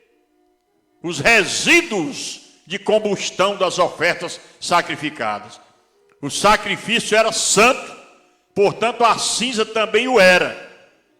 Os resíduos de combustão das ofertas sacrificadas. O sacrifício era santo, portanto a cinza também o era.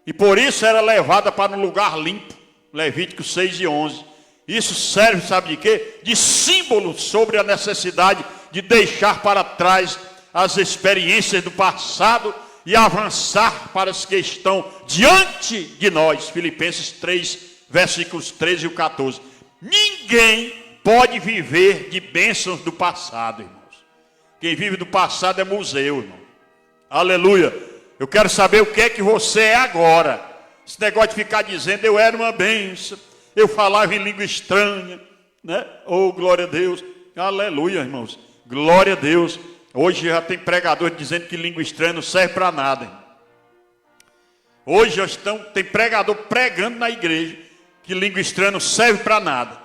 E por isso era levada para um lugar limpo. Levítico 6 e 11. Isso serve, sabe de quê? De símbolo sobre a necessidade de deixar para trás as experiências do passado e avançar para as que estão diante de nós. Filipenses 3, versículos 13 e 14. Ninguém pode viver de bênçãos do passado, irmãos. Quem vive do passado é museu, irmão. Aleluia. Eu quero saber o que é que você é agora. Esse negócio de ficar dizendo, eu era uma bênção, eu falava em língua estranha, né? Oh, glória a Deus. Aleluia, irmãos. Glória a Deus. Hoje já tem pregador dizendo que língua estranha não serve para nada, irmão. Hoje já tem pregador pregando na igreja que língua estranha não serve para nada.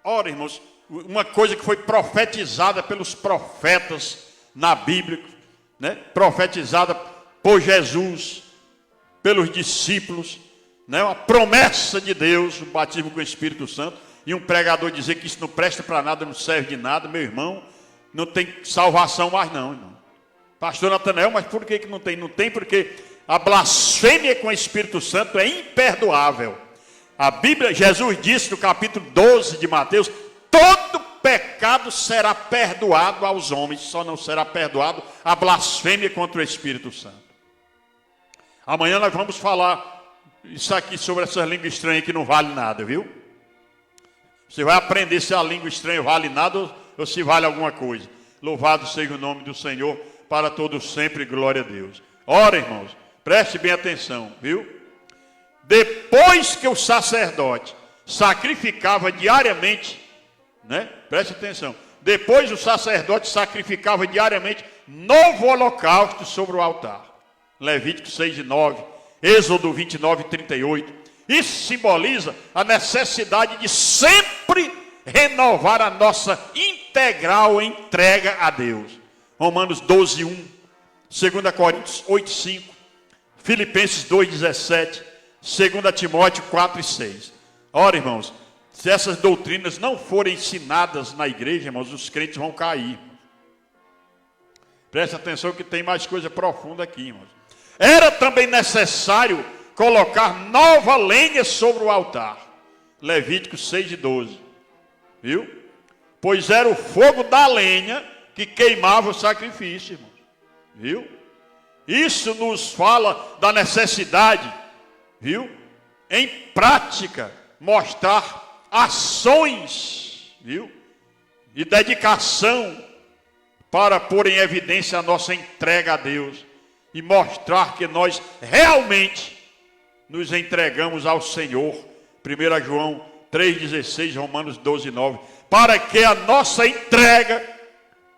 Ora, irmãos, uma coisa que foi profetizada pelos profetas na Bíblia, né? Profetizada por Jesus, pelos discípulos, né? Uma promessa de Deus, o batismo com o Espírito Santo, e um pregador dizer que isso não presta para nada, não serve de nada, meu irmão, não tem salvação mais não, irmão. Pastor Natanael, mas por que não tem? Não tem porque a blasfêmia com o Espírito Santo é imperdoável. A Bíblia, Jesus disse no capítulo 12 de Mateus, todo pecado será perdoado aos homens, só não será perdoado a blasfêmia contra o Espírito Santo. Amanhã nós vamos falar isso aqui sobre essa língua estranha que não vale nada, viu? Você vai aprender se a língua estranha vale nada ou se vale alguma coisa. Louvado seja o nome do Senhor para todos sempre, glória a Deus. Ora, irmãos, preste bem atenção, viu? Depois que o sacerdote sacrificava diariamente, né? Preste atenção. Depois o sacerdote sacrificava diariamente novo holocausto sobre o altar. Levítico 6 e 9, Êxodo 29 e 38. Isso simboliza a necessidade de sempre renovar a nossa integral entrega a Deus. Romanos 12, 1, 2 Coríntios 8, 5, Filipenses 2, 17, 2 Timóteo 4 e 6. Ora, irmãos, se essas doutrinas não forem ensinadas na igreja, irmãos, os crentes vão cair. Preste atenção que tem mais coisa profunda aqui, irmãos. Era também necessário colocar nova lenha sobre o altar. Levítico 6 e 12. Viu? Pois era o fogo da lenha que queimava o sacrifício, irmãos. Viu? Isso nos fala da necessidade, viu? Em prática, mostrar ações, viu? E dedicação para pôr em evidência a nossa entrega a Deus e mostrar que nós realmente nos entregamos ao Senhor. 1 João 3,16, Romanos 12, 9. Para que a nossa entrega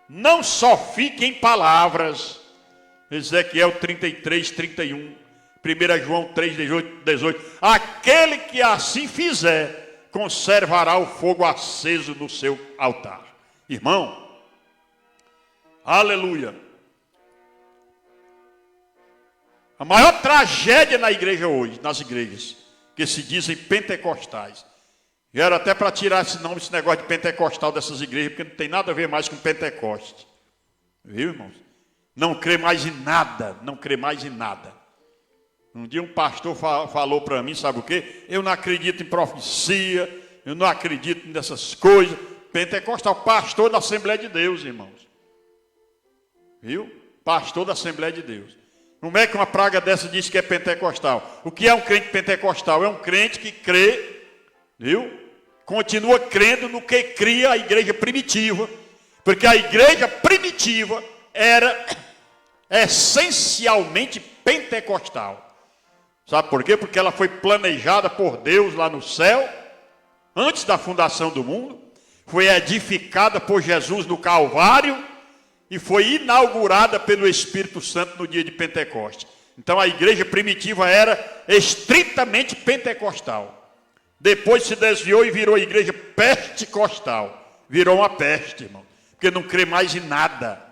não só fique em palavras. Ezequiel 33, 31. 1 João 3, 18. Aquele que assim fizer, conservará o fogo aceso no seu altar. Irmão, aleluia. A maior tragédia na igreja hoje, nas igrejas, que se dizem pentecostais. E era até para tirar esse nome, esse negócio de pentecostal dessas igrejas, porque não tem nada a ver mais com Pentecoste. Viu, irmãos? Não crê mais em nada, não crê mais em nada. Um dia um pastor falou para mim, sabe o quê? Eu não acredito em profecia, eu não acredito nessas coisas. Pentecostal, pastor da Assembleia de Deus, irmãos. Viu? Pastor da Assembleia de Deus. Como é que uma praga dessa diz que é pentecostal? O que é um crente pentecostal? É um crente que crê, viu? Continua crendo no que cria a igreja primitiva. Porque a igreja primitiva era essencialmente pentecostal. Sabe por quê? Porque ela foi planejada por Deus lá no céu, antes da fundação do mundo. Foi edificada por Jesus no Calvário e foi inaugurada pelo Espírito Santo no dia de Pentecoste. Então a igreja primitiva era estritamente pentecostal. Depois se desviou e virou a igreja pentecostal. Virou uma peste, irmão. Porque não crê mais em nada.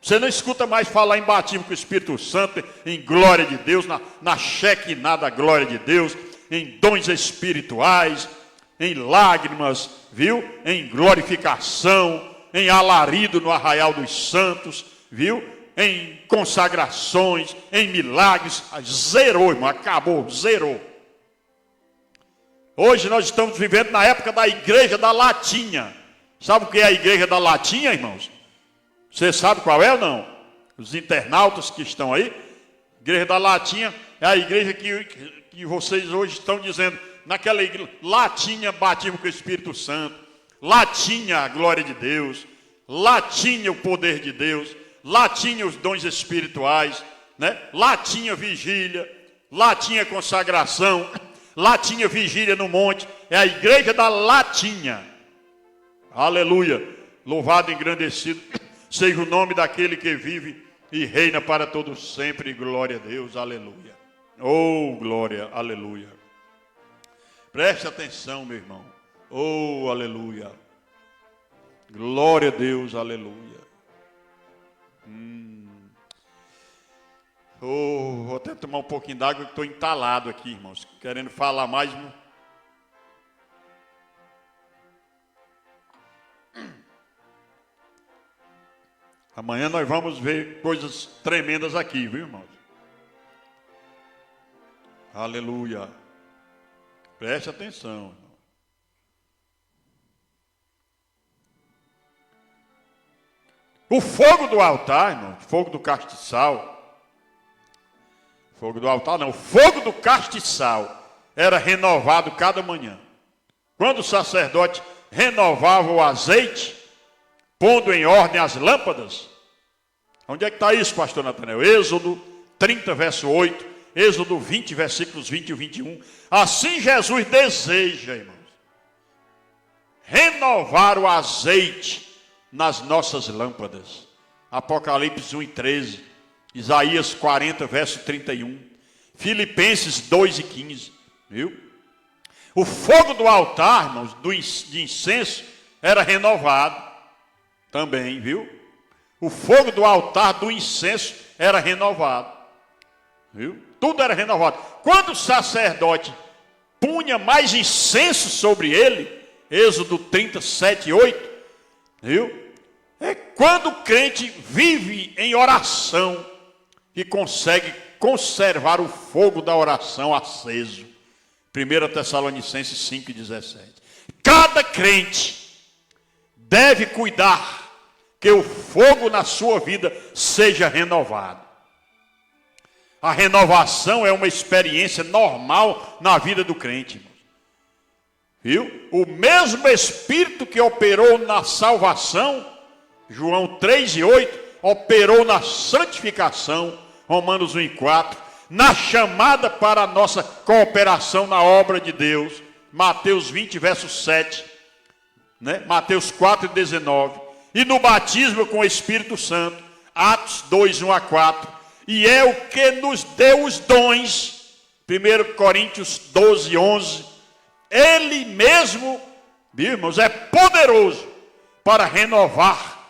Você não escuta mais falar em batismo com o Espírito Santo, em glória de Deus, na Shekinah da glória de Deus, em dons espirituais, em lágrimas, viu? Em glorificação, em alarido no arraial dos santos, viu? Em consagrações, em milagres. Zerou, irmão, acabou, zerou. Hoje nós estamos vivendo na época da igreja da latinha. Sabe o que é a igreja da latinha, irmãos? Você sabe qual é ou não? Os internautas que estão aí. Igreja da latinha é a igreja que vocês hoje estão dizendo. Naquela igreja, latinha, batismo com o Espírito Santo. Latinha, a glória de Deus. Latinha, o poder de Deus. Latinha, os dons espirituais. Né? Latinha, vigília. Latinha, consagração. Latinha, vigília no monte. É a igreja da latinha. Aleluia. Louvado e engrandecido seja o nome daquele que vive e reina para todos sempre. Glória a Deus. Aleluia. Oh, glória. Aleluia. Preste atenção, meu irmão. Oh, aleluia. Glória a Deus. Aleluia. Oh, vou até tomar um pouquinho d'água que estou entalado aqui, irmãos. Querendo falar mais. Amanhã nós vamos ver coisas tremendas aqui, viu, irmãos? Aleluia. Preste atenção, irmão. O fogo do altar, irmão, fogo do castiçal. Fogo do altar não, o fogo do castiçal era renovado cada manhã. Quando o sacerdote renovava o azeite, pondo em ordem as lâmpadas. Onde é que está isso, pastor Natanael? Êxodo 30, verso 8. Êxodo 20, versículos 20 e 21. Assim Jesus deseja, irmãos, renovar o azeite nas nossas lâmpadas. Apocalipse 1 e 13. Isaías 40, verso 31. Filipenses 2 e 15. Viu? O fogo do altar, irmãos, de incenso, era renovado. Também, viu? O fogo do altar do incenso era renovado. Viu? Tudo era renovado. Quando o sacerdote punha mais incenso sobre ele, Êxodo 37 e 8, viu? É quando o crente vive em oração que consegue conservar o fogo da oração aceso. 1 Tessalonicenses 5 e 17. Cada crente deve cuidar que o fogo na sua vida seja renovado. A renovação é uma experiência normal na vida do crente, irmãos. Viu? O mesmo Espírito que operou na salvação, João 3 e 8, operou na santificação, Romanos 1 e 4, na chamada para a nossa cooperação na obra de Deus, Mateus 20, verso 7, né? Mateus 4 e 19, e no batismo com o Espírito Santo, Atos 2, 1 a 4, e é o que nos deu os dons, 1 Coríntios 12, 11, ele mesmo, irmãos, é poderoso para renovar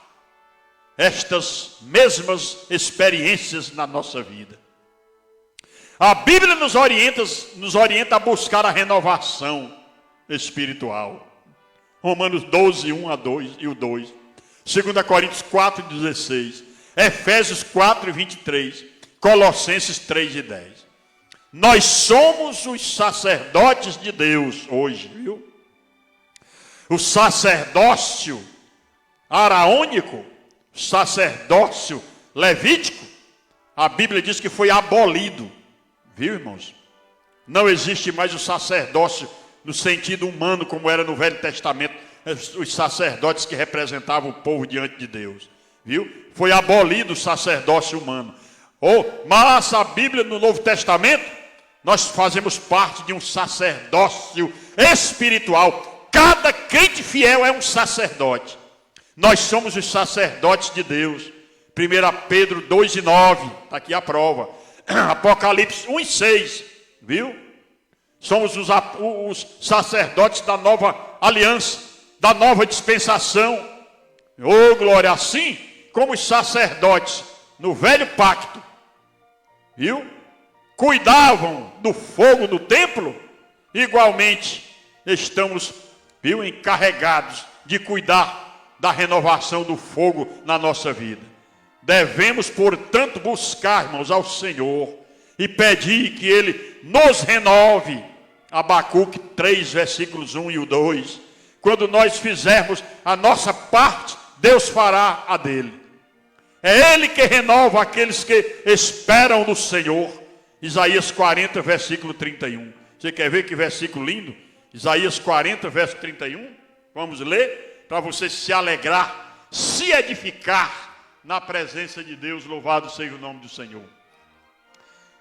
estas mesmas experiências na nossa vida. A Bíblia nos orienta a buscar a renovação espiritual. Romanos 12, 1 a 2 e o 2. 2 Coríntios 4, 16. Efésios 4, 23. Colossenses 3 e 10. Nós somos os sacerdotes de Deus hoje, viu? O sacerdócio araônico, sacerdócio levítico, a Bíblia diz que foi abolido. Viu, irmãos? Não existe mais o sacerdócio no sentido humano como era no Velho Testamento, os sacerdotes que representavam o povo diante de Deus. Viu? Foi abolido o sacerdócio humano. Mas a Bíblia no Novo Testamento, nós fazemos parte de um sacerdócio espiritual. Cada crente fiel é um sacerdote. Nós somos os sacerdotes de Deus. 1 Pedro 2 e 9, está aqui a prova. Apocalipse 1 e 6, viu? Somos os sacerdotes da nova aliança, da nova dispensação. Oh, glória! Assim como os sacerdotes no velho pacto, viu? Cuidavam do fogo do templo, igualmente estamos, viu, encarregados de cuidar da renovação do fogo na nossa vida. Devemos, portanto, buscar, irmãos, ao Senhor e pedir que Ele nos renove Abacuque 3, versículos 1 e o 2. Quando nós fizermos a nossa parte, Deus fará a dele. É Ele que renova aqueles que esperam no Senhor. Isaías 40, versículo 31. Você quer ver que versículo lindo? Isaías 40, verso 31. Vamos ler para você se alegrar, se edificar na presença de Deus. Louvado seja o nome do Senhor.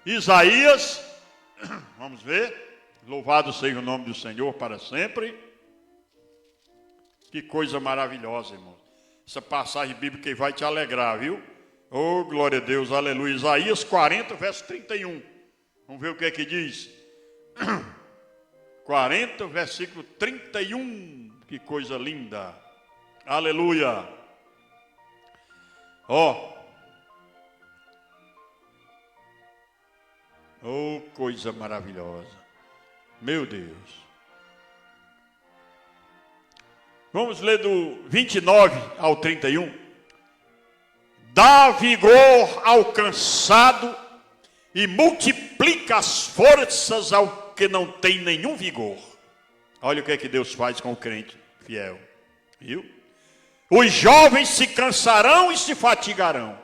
Isaías, vamos ver. Louvado seja o nome do Senhor para sempre. Que coisa maravilhosa, irmão. Essa passagem bíblica aí vai te alegrar, viu? Oh, glória a Deus, aleluia. Isaías 40, verso 31. Vamos ver o que é que diz. 40, versículo 31. Que coisa linda. Aleluia. Ó. Oh, coisa maravilhosa. Meu Deus. Vamos ler do 29 ao 31. Dá vigor ao cansado e multiplica as forças ao que não tem nenhum vigor. Olha o que é que Deus faz com o crente fiel. Viu? Os jovens se cansarão e se fatigarão.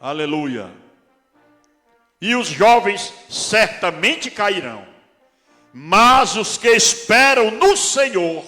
Aleluia. E os jovens certamente cairão. Mas os que esperam no Senhor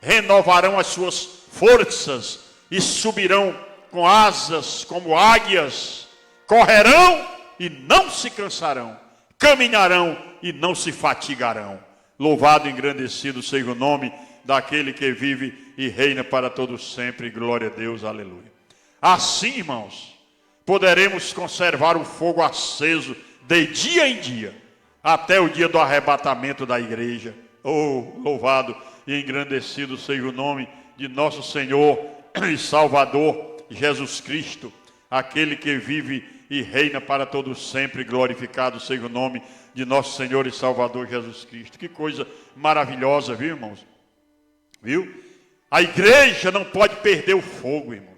renovarão as suas forças e subirão com asas como águias. Correrão e não se cansarão. Caminharão e não se fatigarão. Louvado e engrandecido seja o nome daquele que vive e reina para todos sempre. Glória a Deus, aleluia. Assim, irmãos, poderemos conservar o fogo aceso de dia em dia, até o dia do arrebatamento da igreja. Oh, louvado e engrandecido seja o nome de nosso Senhor e Salvador Jesus Cristo, aquele que vive e reina para todos sempre. Glorificado seja o nome de nosso Senhor e Salvador Jesus Cristo. Que coisa maravilhosa, viu, irmãos? Viu? A igreja não pode perder o fogo, irmãos.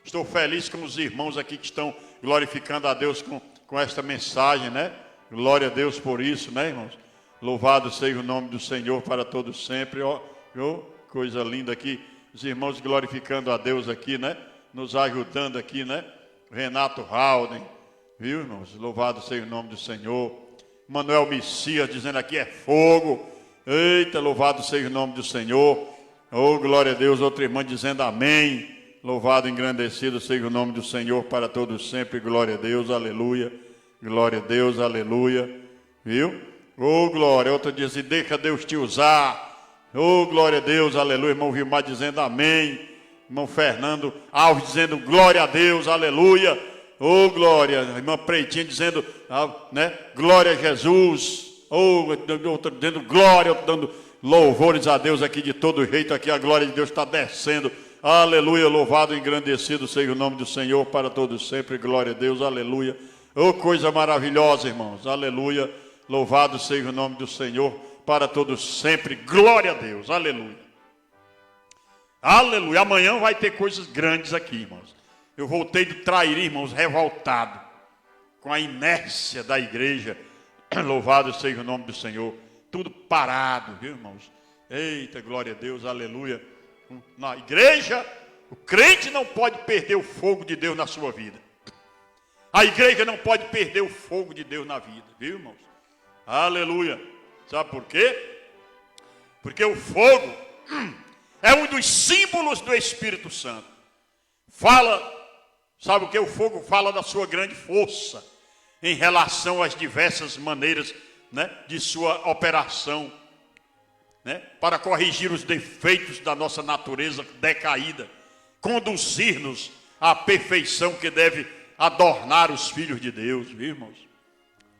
Estou feliz com os irmãos aqui que estão glorificando a Deus com esta mensagem, né? Glória a Deus por isso, né, irmãos? Louvado seja o nome do Senhor para todos sempre. Ó, coisa linda aqui. Os irmãos glorificando a Deus aqui, né? Nos ajudando aqui, né? Renato Halden, viu, irmãos? Louvado seja o nome do Senhor. Manuel Messias dizendo aqui é fogo. Eita, louvado seja o nome do Senhor. Oh, glória a Deus. Outra irmã dizendo amém. Louvado e engrandecido seja o nome do Senhor para todos sempre. Glória a Deus, aleluia. Glória a Deus, aleluia. Viu? Oh, glória. Outra diz assim, deixa Deus te usar. Oh, glória a Deus, aleluia. Irmão Vilmar dizendo amém. Irmão Fernando Alves dizendo glória a Deus, aleluia. Oh, glória. Irmã Preitinha dizendo, né? Glória a Jesus. Oh, outro dizendo glória, outro dando louvores a Deus aqui de todo jeito. Aqui a glória de Deus está descendo. Aleluia, louvado e engrandecido seja o nome do Senhor para todos sempre. Glória a Deus, aleluia. Oh, coisa maravilhosa, irmãos. Aleluia. Louvado seja o nome do Senhor para todos sempre. Glória a Deus, aleluia. Aleluia. Amanhã vai ter coisas grandes aqui, irmãos. Eu voltei do Trairi, irmãos, revoltado com a inércia da igreja. Louvado seja o nome do Senhor. Tudo parado, viu, irmãos? Eita, glória a Deus, aleluia. Na igreja, o crente não pode perder o fogo de Deus na sua vida. A igreja não pode perder o fogo de Deus na vida, viu, irmãos? Aleluia. Sabe por quê? Porque o fogo é um dos símbolos do Espírito Santo. Sabe o que? O fogo fala da sua grande força em relação às diversas maneiras, né, de sua operação, né, para corrigir os defeitos da nossa natureza decaída, conduzir-nos à perfeição que deve adornar os filhos de Deus, viu, irmãos?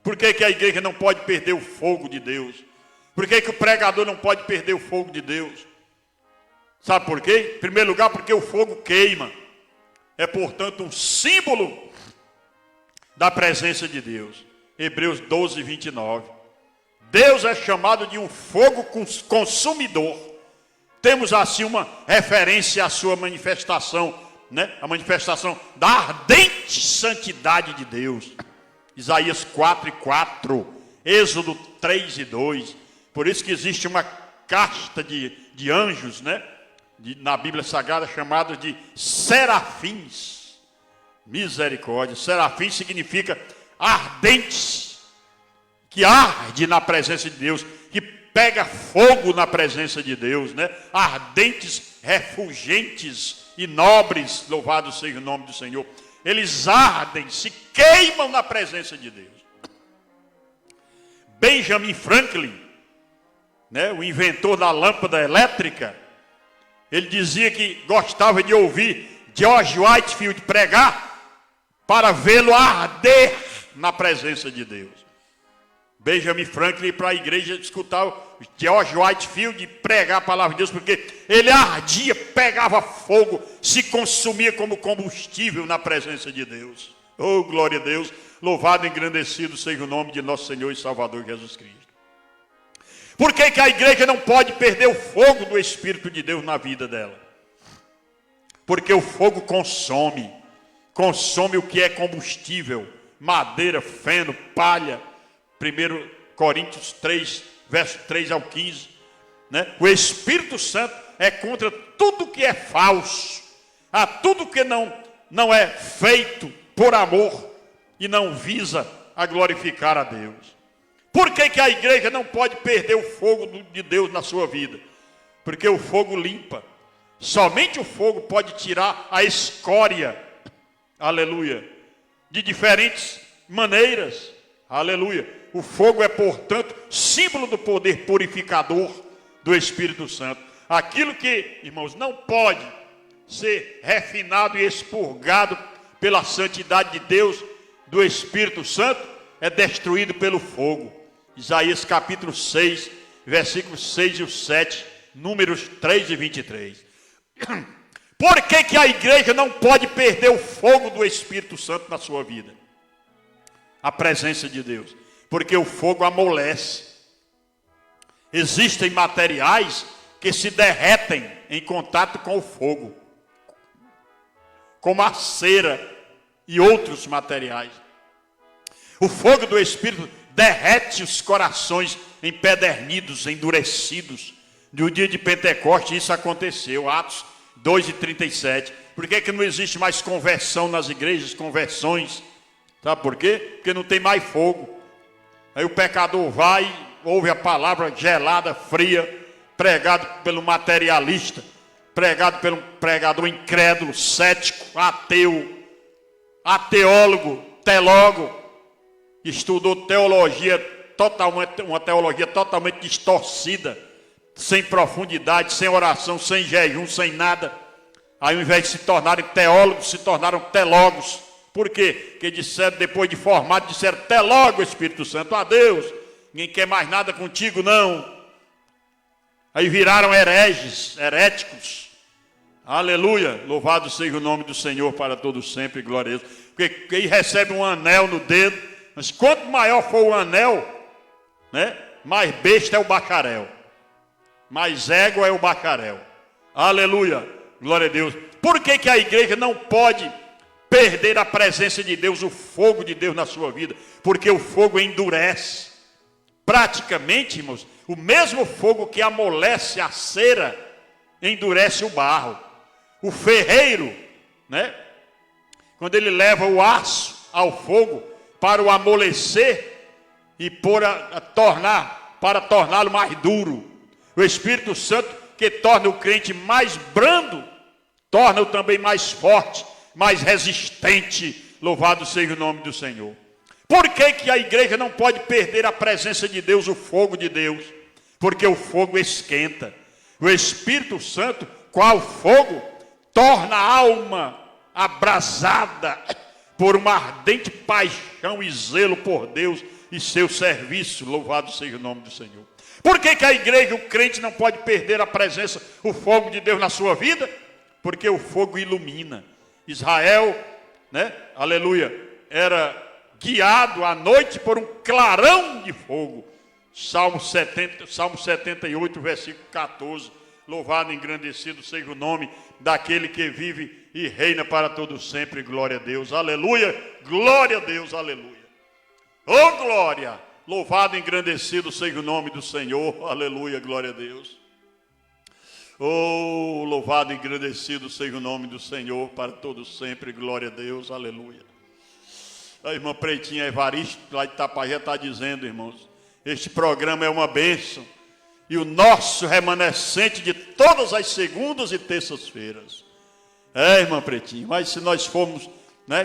Por que que a igreja não pode perder o fogo de Deus? Por que que o pregador não pode perder o fogo de Deus? Sabe por quê? Em primeiro lugar, porque o fogo queima. É, portanto, um símbolo da presença de Deus. Hebreus 12, 29. Deus é chamado de um fogo consumidor. Temos assim uma referência à sua manifestação, né? A manifestação da ardente santidade de Deus. Isaías 4 e 4, Êxodo 3 e 2. Por isso que existe uma casta de anjos, né? Na Bíblia Sagrada, chamados de serafins. Misericórdia. Serafim significa ardentes, que arde na presença de Deus, que pega fogo na presença de Deus, né? Ardentes, refulgentes e nobres, louvado seja o nome do Senhor. Eles ardem, se queimam na presença de Deus. Benjamin Franklin, né, o inventor da lâmpada elétrica, ele dizia que gostava de ouvir George Whitefield pregar para vê-lo arder na presença de Deus. Benjamin Franklin ia para a igreja escutar George Whitefield pregar a palavra de Deus, porque ele ardia, pegava fogo, se consumia como combustível na presença de Deus. Oh, glória a Deus, louvado e engrandecido seja o nome de nosso Senhor e Salvador Jesus Cristo. Por que que a igreja não pode perder o fogo do Espírito de Deus na vida dela? Porque o fogo consome o que é combustível, madeira, feno, palha. 1 Coríntios 3, verso 3 ao 15. Né? O Espírito Santo é contra tudo que é falso, a tudo que não é feito por amor e não visa a glorificar a Deus. Por que que a igreja não pode perder o fogo de Deus na sua vida? Porque o fogo limpa. Somente o fogo pode tirar a escória, aleluia, de diferentes maneiras, aleluia. O fogo é, portanto, símbolo do poder purificador do Espírito Santo. Aquilo que, irmãos, não pode ser refinado e expurgado pela santidade de Deus, do Espírito Santo, é destruído pelo fogo. Isaías capítulo 6, versículos 6 e 7, números 3 e 23. Por que que a igreja não pode perder o fogo do Espírito Santo na sua vida? A presença de Deus. Porque o fogo amolece. Existem materiais que se derretem em contato com o fogo, como a cera e outros materiais. O fogo do Espírito derrete os corações empedernidos, endurecidos. No dia de Pentecostes isso aconteceu, Atos 2:37. Por que que não existe mais conversão nas igrejas, conversões? Sabe por quê? Porque não tem mais fogo. Aí o pecador vai, ouve a palavra gelada, fria, pregado pelo materialista, pregado pelo pregador incrédulo, cético, ateu, ateólogo, teólogo, estudou teologia totalmente, uma teologia totalmente distorcida, sem profundidade, sem oração, sem jejum, sem nada. Aí ao invés de se tornarem teólogos, se tornaram telólogos. Por quê? Porque disseram, depois de formado, disseram, até logo, Espírito Santo, adeus, ninguém quer mais nada contigo, não. Aí viraram hereges, heréticos. Aleluia, louvado seja o nome do Senhor para todos sempre, glória a Deus. Porque quem recebe um anel no dedo, mas quanto maior for o anel, né, mais besta é o bacharel, mais égua é o bacharel. Aleluia, glória a Deus. Por que que a igreja não pode perder a presença de Deus, o fogo de Deus na sua vida? Porque o fogo endurece. Praticamente, irmãos, o mesmo fogo que amolece a cera, endurece o barro. O ferreiro, né, quando ele leva o aço ao fogo para o amolecer e para torná-lo mais duro. O Espírito Santo, que torna o crente mais brando, torna-o também mais forte, mais resistente. Louvado seja o nome do Senhor. Por que que a igreja não pode perder a presença de Deus, o fogo de Deus? Porque o fogo esquenta. O Espírito Santo, qual fogo, torna a alma abrasada por uma ardente paixão e zelo por Deus e seu serviço. Louvado seja o nome do Senhor. Por que que a igreja, o crente, não pode perder a presença, o fogo de Deus na sua vida? Porque o fogo ilumina. Israel, né, aleluia, era guiado à noite por um clarão de fogo. Salmo 78, versículo 14. Louvado e engrandecido seja o nome daquele que vive e reina para todo sempre. Glória a Deus, aleluia, glória a Deus, aleluia. Oh glória, Louvado e engrandecido seja o nome do Senhor. Aleluia, glória a Deus. Oh, louvado e engrandecido seja o nome do Senhor para todos sempre. Glória a Deus, aleluia. A irmã Pretinha Evaristo, lá de Itapajé, está dizendo, irmãos, este programa é uma bênção. E o nosso remanescente de todas as segundas e terças-feiras. Irmã Pretinha, mas se nós formos,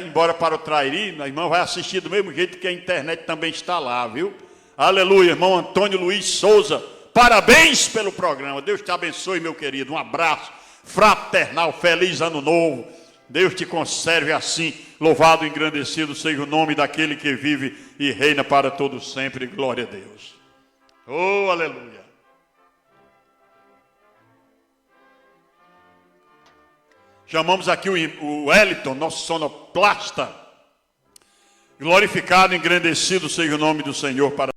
embora para o Trairi, a irmã vai assistir do mesmo jeito que a internet também está lá, viu? Aleluia, irmão Antônio Luiz Souza, parabéns pelo programa. Deus te abençoe, meu querido. Um abraço fraternal, feliz ano novo. Deus te conserve assim. Louvado e engrandecido seja o nome daquele que vive e reina para todos sempre. Glória a Deus. Oh, aleluia. Chamamos aqui o Wellington, nosso sonoplasta. Glorificado e engrandecido seja o nome do Senhor para